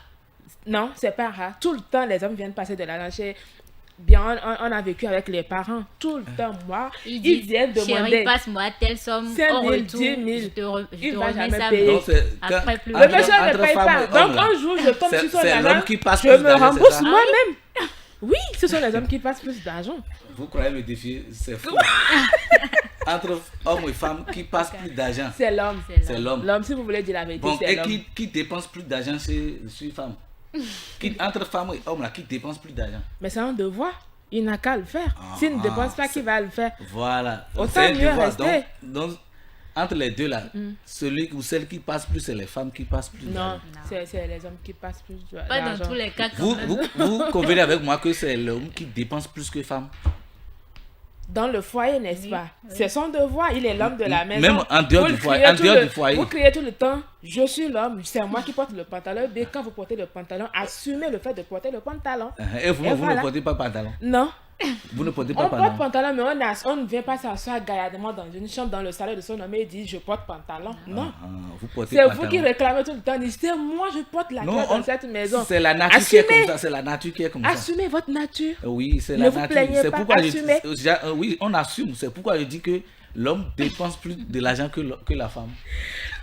Non, c'est pas rare. Tout le temps, les hommes viennent passer de l'argent chez... Bien, on a vécu avec les parents. Tout le temps, moi, ils viennent Chérie, demander... passe-moi telle somme 5 000, au retour. 10 000. Je te Il va remets jamais ça payer. Donc, c'est après plus. Le monsieur ne entre paye femmes pas. et Donc, hommes, là. un jour, je tombe sur son C'est argent, l'homme qui passe je plus me d'argent, rembourse c'est ça? moi-même. Oui, ce sont les hommes qui passent plus d'argent. Vous croyez me défier? C'est fou. Entre hommes et femmes, qui passe plus d'argent? C'est l'homme. C'est l'homme. L'homme, si vous voulez dire la vérité, Bon, c'est et l'homme. qui dépense plus d'argent chez une femme? Entre femmes et hommes, là, qui dépense plus d'argent? Mais c'est un devoir. Il n'a qu'à le faire. S'il ne dépense pas, qui va le faire? Voilà. Autant C'est un mieux devoir. rester. Donc, entre les deux, là, celui ou celle qui passe plus, c'est les femmes qui passent plus Non, d'argent. c'est les hommes qui passent plus Pas dans d'argent. tous les cas. quand même. Vous convenez avec moi que c'est l'homme qui dépense plus que femme? Dans le foyer, n'est-ce pas? C'est son devoir. Il est l'homme de la maison. Même en dehors Vous du le foyer, criez en tout dehors le- du foyer. Vous criez tout le temps, je suis l'homme, c'est moi qui porte le pantalon. Mais quand vous portez le pantalon, assumez le fait de porter le pantalon. Et vous, Et vous voilà. ne portez pas pantalon. Non, Vous ne portez pas on porte pantalon. pantalon, mais on ne vient pas s'asseoir gaillardement dans une chambre dans le salon de son homme et dire je porte pantalon. Non. Ah, vous portez C'est pantalon. vous qui réclamez tout le temps. Dites, c'est moi, je porte la Non, clé dans cette maison. c'est la nature qui est Assumez. comme ça. C'est la nature qui est comme ça. Assumez votre nature. Oui, c'est Ne la vous nature. plaignez C'est pas, pourquoi assumez. oui, on assume. C'est pourquoi je dis que l'homme dépense plus de l'argent que la femme.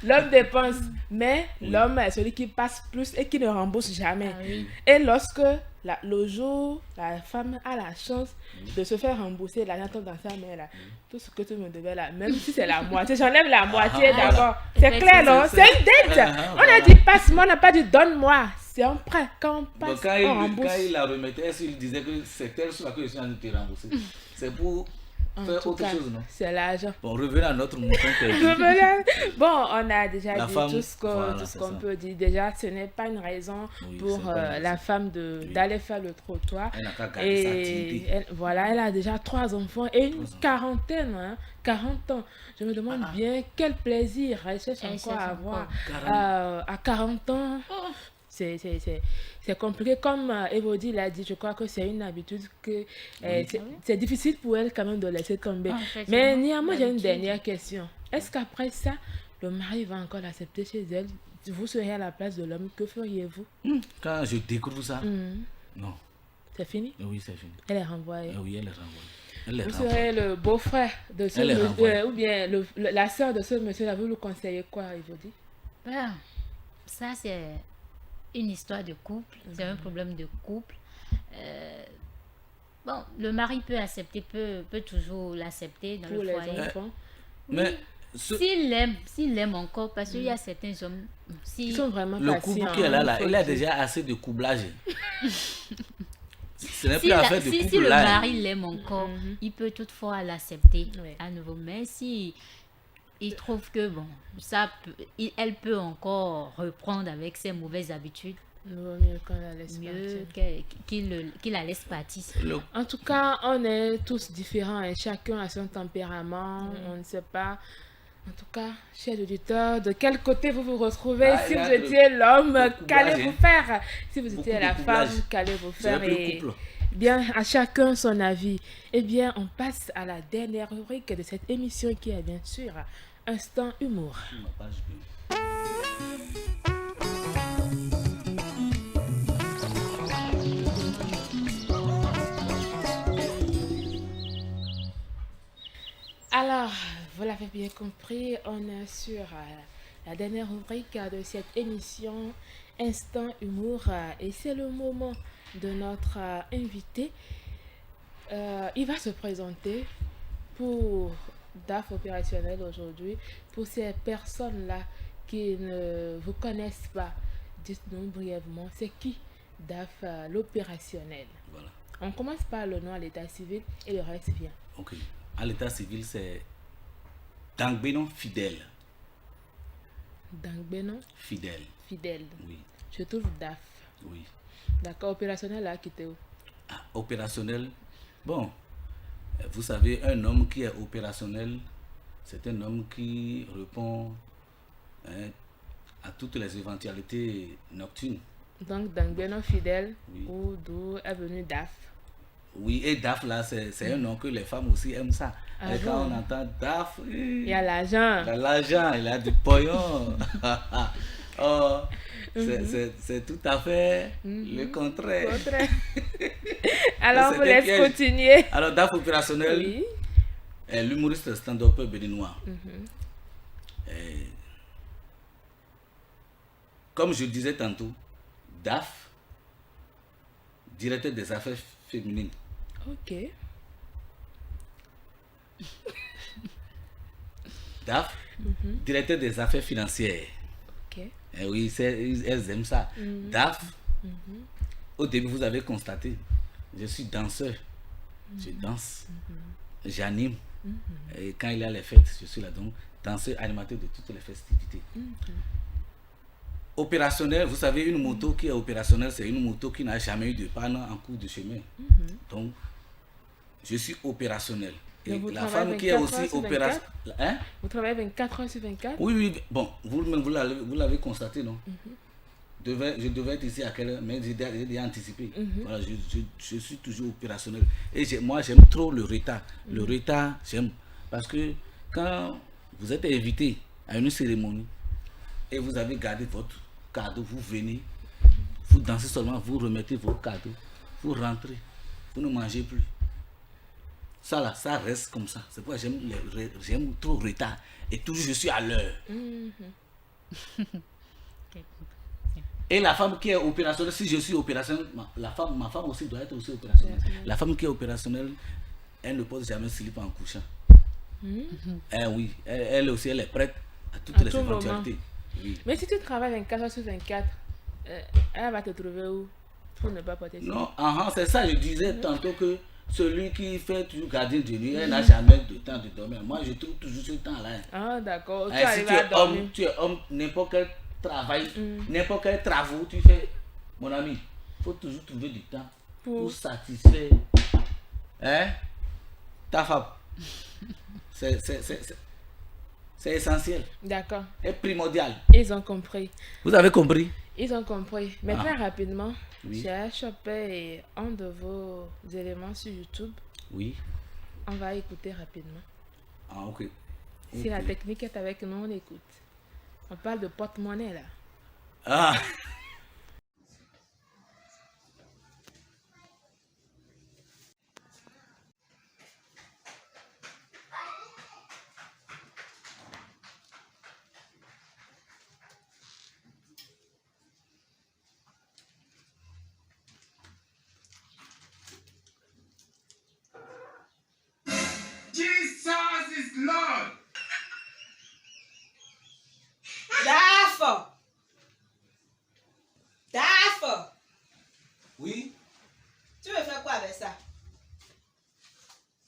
L'homme dépense, mais l'homme est celui qui passe plus et qui ne rembourse jamais. Ah oui. Et lorsque le jour, la femme a la chance de se faire rembourser, l'argent tombe dans sa main là. Tout ce que tu me devais là, même si c'est la moitié, j'enlève la moitié Ah, d'abord. C'est clair, non? C'est une dette. Ah, On a voilà. dit passe-moi, on n'a pas dit donne-moi. C'est un prêt. Quand on passe, Donc, quand on rembourse. il la remettait, est-ce qu'il disait que c'est telle chose que je suis en train de te rembourser? C'est pour En faire tout autre cas, chose, non? c'est l'argent. Bon, revenons à notre mouton perdu. Bon, on a déjà La dit femme, tout ce voilà, qu'on c'est ça. peut dire. Déjà, ce n'est pas une raison Oui, pour c'est pas une la raison. femme Oui. d'aller faire le trottoir. Elle n'a qu'à garder sa Et activité. voilà, elle a déjà 3 enfants et une quarantaine, hein, 40 ans. Je me demande bien quel plaisir elle cherche Elle encore cherche à avoir. encore. À 40 ans. C'est compliqué. Comme Evodie l'a dit, je crois que c'est une habitude que c'est difficile pour elle quand même de laisser tomber. En fait, Mais c'est néanmoins, j'ai une l'habitude. dernière question. Est-ce qu'après ça, le mari va encore l'accepter chez elle? Vous seriez à la place de l'homme, que feriez-vous? Quand je découvre ça, non. C'est fini? Oui, c'est fini. Elle est renvoyée. Oui, elle est renvoyée. Elle est Vous renvoyée. serez le beau-frère de ce Elle est monsieur, renvoyée. ou bien la sœur de ce monsieur-là, vous lui conseillez quoi, Evodie? Ben, ça, c'est une histoire de couple. C'est un problème de couple. Bon, le mari peut accepter, peut toujours l'accepter dans Pour le les foyer. enfants. Mais S'il l'aime encore, parce qu'il y a certains hommes, Ils sont vraiment le patients. couple qu'elle a là, il faut elle a dire. déjà assez de couplage. Ce n'est si, plus affaire de si couple le là. mari l'aime encore, il peut toutefois l'accepter Oui. à nouveau. Mais si il trouve que bon, elle peut encore reprendre avec ses mauvaises habitudes, Il vaut mieux qu'on la laisse mieux partir. qu'il la laisse partir. En tout cas, on est tous différents et chacun a son tempérament. On ne sait pas. En tout cas, chers auditeurs, de quel côté vous vous retrouvez? Ah, Si il y vous a étiez l'homme, couplage, qu'allez-vous hein. faire? Si vous Beaucoup étiez de la couplage. femme, qu'allez-vous C'est faire? plus le Et couple. bien, à chacun son avis. Eh bien, on passe à la dernière rubrique de cette émission qui est bien sûr Instant Humour. Ma page bleue. Alors, vous l'avez bien compris, on est sur la dernière rubrique de cette émission Instant Humour et c'est le moment de notre invité. Il va se présenter pour DAF opérationnel aujourd'hui. Pour ces personnes-là qui ne vous connaissent pas, dites-nous brièvement, c'est qui DAF l'opérationnel? Voilà. On commence par le nom à l'état civil et le reste vient. Ok. À l'état civil, c'est Dangbenon fidèle. Dangbenon Fidèle. fidèle. Oui. Je trouve DAF. Oui. D'accord, opérationnel là, quitté où? Ah, opérationnel. Bon, vous savez, un homme qui est opérationnel, c'est un homme qui répond à toutes les éventualités nocturnes. Donc, Dangbenon fidèle, Oui. ou d'où est venu DAF. Oui, et DAF là, c'est un nom que les femmes aussi aiment ça. Ah et quand bon? on entend DAF, Il y a l'argent. il a l'argent, il a du pognon. Oh, c'est tout à fait le contraire. Alors, C'est vous un laisse piège. continuer. Alors, DAF opérationnel, Oui. l'humoriste stand-up béninois. Comme je disais tantôt, DAF, directeur des affaires féminines. Ok. DAF, directeur des affaires financières. Ok. Oui, elles aiment ça. DAF, au début, vous avez constaté, je suis danseur. Je danse, j'anime. Et quand il y a les fêtes, je suis là, donc danseur, animateur de toutes les festivités. Opérationnel, vous savez, une moto qui est opérationnelle, c'est une moto qui n'a jamais eu de panne en cours de chemin. Donc, je suis opérationnel. Et Donc, vous la travaillez femme qui est 24 aussi heures sur opérationnelle. Hein? Vous travaillez 24 heures sur 24? Oui, oui, bon, vous l'avez constaté, non? Je devais être ici à quelle heure, mais j'ai déjà anticipé. Voilà, je suis toujours opérationnel. Et moi, j'aime trop le retard. Le retard, j'aime. Parce que quand vous êtes invité à une cérémonie et vous avez gardé votre cadeau, vous venez, vous dansez seulement, vous remettez vos cadeaux, vous rentrez, vous ne mangez plus. Ça là, ça reste comme ça. C'est pourquoi j'aime trop le retard. Et toujours je suis à l'heure. Et la femme qui est opérationnelle, si je suis opérationnelle, ma femme aussi doit être aussi opérationnelle. La femme qui est opérationnelle, elle ne pose jamais slip en couchant. Oui, elle aussi, elle est prête à toutes les tout moment. éventualités. Oui. Mais si tu travailles 24 heures sur 24, elle va te trouver où pour ne pas porter ça? Non, c'est ça, je disais tantôt que celui qui fait toujours gardien de nuit, elle n'a jamais de temps de dormir. Moi, je trouve toujours ce temps-là. Ah, d'accord. Tu Si arrives à dormir. tu es homme, n'importe quel travail, n'importe quel travaux tu fais, mon ami, il faut toujours trouver du temps pour satisfaire ta femme. C'est essentiel. D'accord. C'est primordial. Ils ont compris. Vous avez compris? Ils ont compris. Mais très rapidement, Oui. j'ai chopé un de vos éléments sur YouTube. Oui. On va écouter rapidement. Ah, ok. Si la technique est avec nous, on écoute. On parle de porte-monnaie là. Ah. Jesus is Lord. Daf! Oui. Tu veux faire quoi avec ça?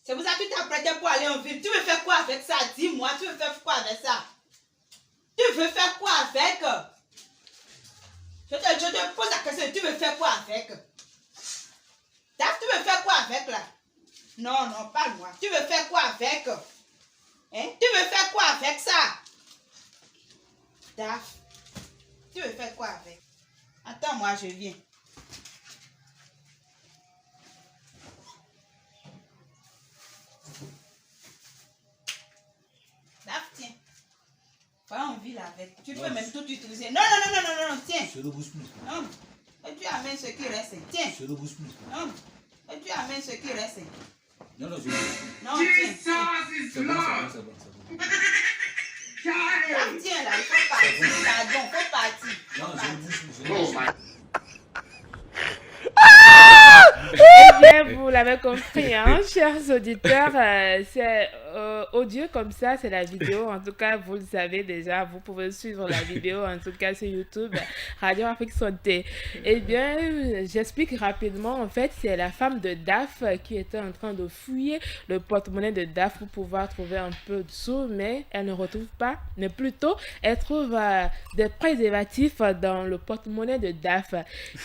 C'est pour ça que tu t'es apprêté pour aller en ville. Tu veux faire quoi avec ça? Dis-moi, tu veux faire quoi avec ça? Tu veux faire quoi avec? Je te pose la question, tu veux faire quoi avec? Daf, tu veux faire quoi avec là? Non, parle-moi. Tu veux faire quoi avec? Hein? Tu veux faire quoi avec ça? Daf, tu veux faire quoi avec? Attends-moi, je viens. Daf, tiens. Pas en ville avec. Tu peux même tout utiliser. Non, tiens. Je ne bouge plus. Non. Et tu amènes ce qui reste. Tiens. Je ne bouge plus. Non. Et tu amènes ce qui reste. Non, je ne bouge plus. Non, tiens. Jesus is C'est bon, Lord. c'est bon. Daf, tiens là, il faut partir. Pardon, faut partir. Non, je ne bouge plus. Je ne bouge plus. Eh bien, vous l'avez compris, hein, chers auditeurs, c'est audio comme ça, c'est la vidéo. En tout cas, vous le savez déjà, vous pouvez suivre la vidéo, en tout cas sur YouTube, Radio Afrique Santé. Eh bien, j'explique rapidement. En fait, c'est la femme de Daf qui était en train de fouiller le porte-monnaie de Daf pour pouvoir trouver un peu de sous, mais elle ne retrouve pas, mais plutôt, elle trouve des préservatifs dans le porte-monnaie de Daf.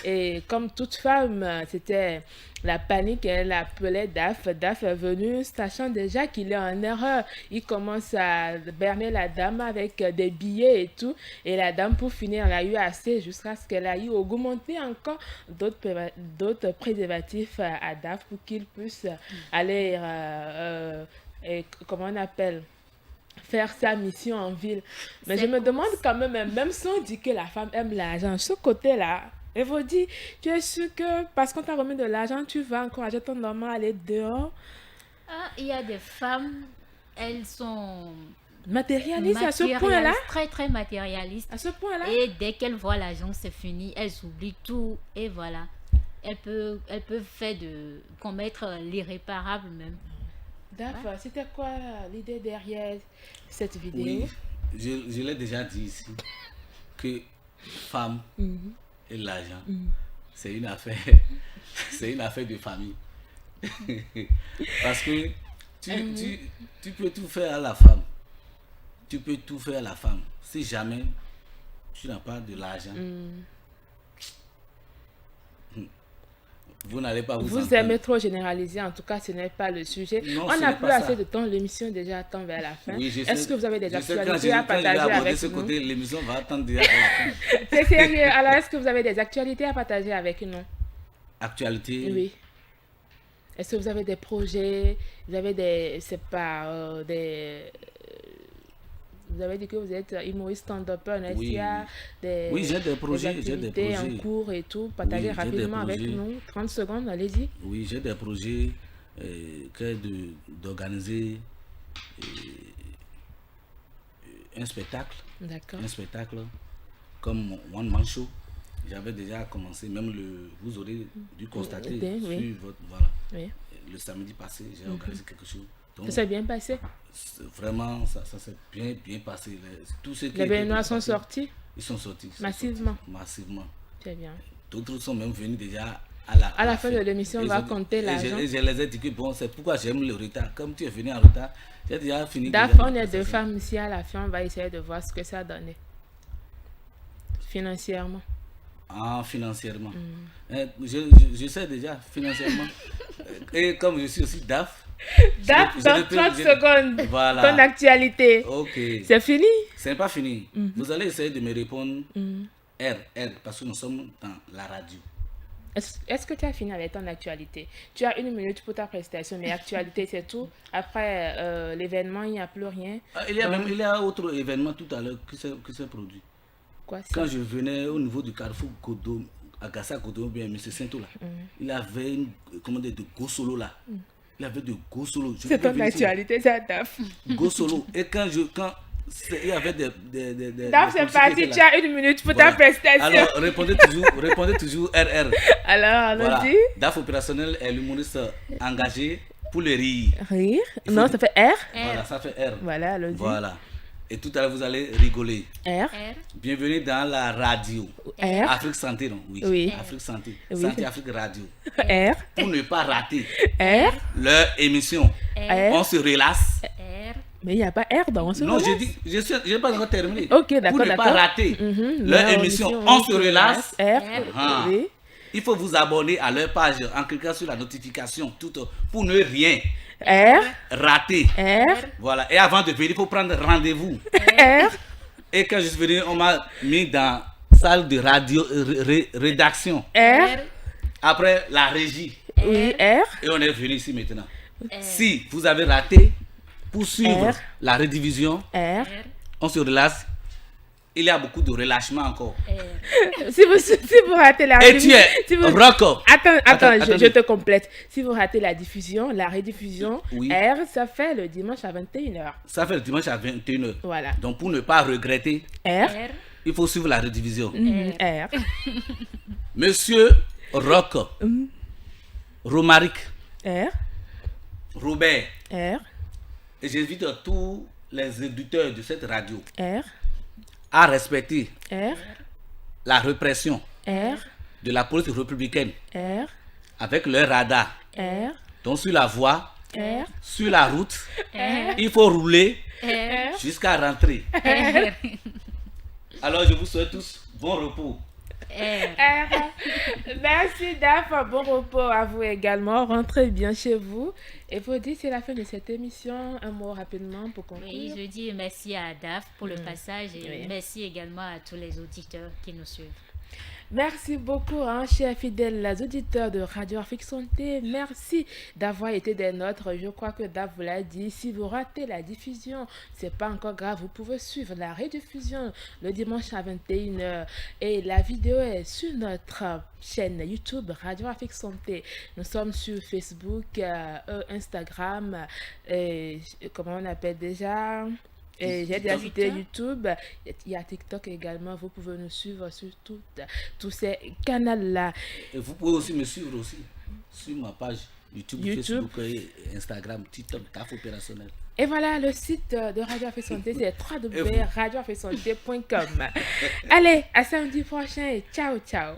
Et comme toute femme, c'était la panique, elle appelait Daf. Daf est venu, sachant déjà qu'il est en erreur. Il commence à berner la dame avec des billets et tout. Et la dame, pour finir, elle a eu assez jusqu'à ce qu'elle ait augmenté encore d'autres préservatifs à Daf pour qu'il puisse aller, comment on appelle, faire sa mission en ville. Mais C'est je me demande quand même si on dit que la femme aime l'argent, ce côté-là, il faut dire, tu es sûr que parce qu'on t'a remis de l'argent, tu vas encourager ton homme à aller dehors? Ah, il y a des femmes, elles sont Matérialiste à ce point-là? très très matérialistes. À ce point-là? Et dès qu'elles voient l'argent, c'est fini, elles oublient tout et voilà. Elles peuvent commettre l'irréparable même. D'accord. C'était quoi l'idée derrière cette vidéo? Oui, je l'ai déjà dit ici, que femme et l'argent, c'est une affaire, c'est une affaire de famille. Parce que tu peux tout faire à la femme. Tu peux tout faire à la femme. Si jamais tu n'as pas de l'argent, vous n'allez pas vous entendre. Aimez trop généraliser, en tout cas, ce n'est pas le sujet. Non, On ce n'a n'est plus pas assez ça. de temps, l'émission déjà attend vers la fin. Oui, je Est-ce sais- que vous avez des je sais actualités à quand je vais partager aborder avec ce nous? côté, l'émission va attendre déjà à la fin. C'est sérieux. Alors, est-ce que vous avez des actualités à partager avec nous? Actualité. Oui. Est-ce que vous avez des projets? Vous avez vous avez dit que vous êtes humoriste stand-upper, n'est-ce Oui. qu'il y a des, Oui, j'ai des projets, j'ai des activités projets. en cours et tout? Partagez Oui, j'ai des rapidement avec projets. nous. 30 secondes, allez-y. Oui, j'ai des projets d'organiser un spectacle. D'accord. Un spectacle comme One Man Show. J'avais déjà commencé, vous aurez dû constater Oui. sur votre. Voilà. Oui. Le samedi passé, j'ai organisé quelque chose. Donc, Ça s'est bien passé? vraiment, ça s'est bien passé. Tous ceux qui Les étaient Béninois sont participés, sortis? Ils sont sortis. Massivement. Massivement. Très bien. D'autres sont même venus déjà À la fin de l'émission, on Et va je- compter et l'argent. je les ai dit que bon, c'est pourquoi j'aime le retard. Comme tu es venu en retard, j'ai déjà fini. Daf, déjà on est la deux session. femmes ici à la fin, on va essayer de voir ce que ça donnait. Financièrement. Ah, financièrement. Mm. Je sais déjà, financièrement. Et comme je suis aussi DAF. Daf, je dans le peux- 30 je- secondes, Voilà. ton actualité. Ok. C'est fini? Ce n'est pas fini. Vous allez essayer de me répondre R, parce que nous sommes dans la radio. Est-ce que tu as fini avec ton actualité? Tu as 1 minute pour ta prestation, mais actualité, c'est tout. Après l'événement, il n'y a plus rien. Ah, il y a autre événement tout à l'heure qui s'est produit. Quoi, Quand je venais au niveau du carrefour Godot, à Gassa Godot, bien, M. Sainto là, il avait de go solo là. Il avait de go solo. Je C'est peux ton vérifier. actualité, c'est Daf. Go solo. Et il y avait des Daf, c'est policiers parti, qui étaient tu là. as 1 minute pour Voilà. ta prestation. Alors, répondez toujours RR. Alors, Voilà. allons-y. DAF opérationnel est l'humoriste engagé pour le rire. Rire. Il faut Non, dire- ça fait R. Voilà, ça fait R. Voilà, allons-y. Voilà. Et tout à l'heure, vous allez rigoler. R. R, Bienvenue dans la radio. R. Afrique Santé, non? Oui. Oui. Afrique Santé. Oui. Santé Afrique Radio. R. Pour ne pas rater R. leur émission. R. On se relasse. R, Mais il n'y a pas R dans ce Non, moment. je n'ai pas encore terminé. Ok, d'accord, Pour ne pas d'accord. rater Mhm. leur émission, on se relasse. R. Ah. Oui. Il faut vous abonner à leur page en cliquant sur la notification pour ne rien R. rater. R. Voilà. Et avant de venir, il faut prendre rendez-vous. R. Et quand je suis venu, on m'a mis dans salle de radio rédaction. R. Après la régie. Oui, R. Et on est venu ici maintenant. Si vous avez raté, pour suivre R. la rediffusion, R. on se relâche. Il y a beaucoup de relâchement encore. Si vous ratez la Et tu es si vous- Rocco. Attends, Attendez. je te complète. Si vous ratez la diffusion, la rediffusion, Oui. R, ça fait le dimanche à 21h. Ça fait le dimanche à 21h. Voilà. Donc pour ne pas regretter, R. R, il faut suivre la rediffusion. R. Monsieur Rocco, Romaric, R. Robert, R. et j'invite tous les éditeurs de cette radio R. à respecter R. la répression R. de la police républicaine R. avec leur radar. R. Donc sur la voie, R. sur la route, il faut rouler R, jusqu'à rentrer. R, Alors je vous souhaite tous bon repos. R. R. Merci Daf, bon repos à vous également. Rentrez bien chez vous. Et vous dites, c'est la fin de cette émission. Un mot rapidement pour conclure. Oui, je dis merci à Daf pour le passage et Oui. merci également à tous les auditeurs qui nous suivent. Merci beaucoup, chers fidèles auditeurs de Radio Afrique Santé. Merci d'avoir été des nôtres. Je crois que Dave vous l'a dit. Si vous ratez la diffusion, c'est pas encore grave. Vous pouvez suivre la rediffusion le dimanche à 21h. Et la vidéo est sur notre chaîne YouTube Radio Afrique Santé. Nous sommes sur Facebook, Instagram, comment on appelle déjà? Et j'ai déjà cité YouTube, il y a TikTok également, vous pouvez nous suivre sur tous ces canaux-là. Et vous pouvez aussi me suivre aussi sur ma page YouTube. Facebook et Instagram, TikTok, CAF opérationnel. Et voilà, le site de Radio Afrique Santé, c'est www.radioafriquesanté.com. Allez, à samedi prochain et ciao, ciao.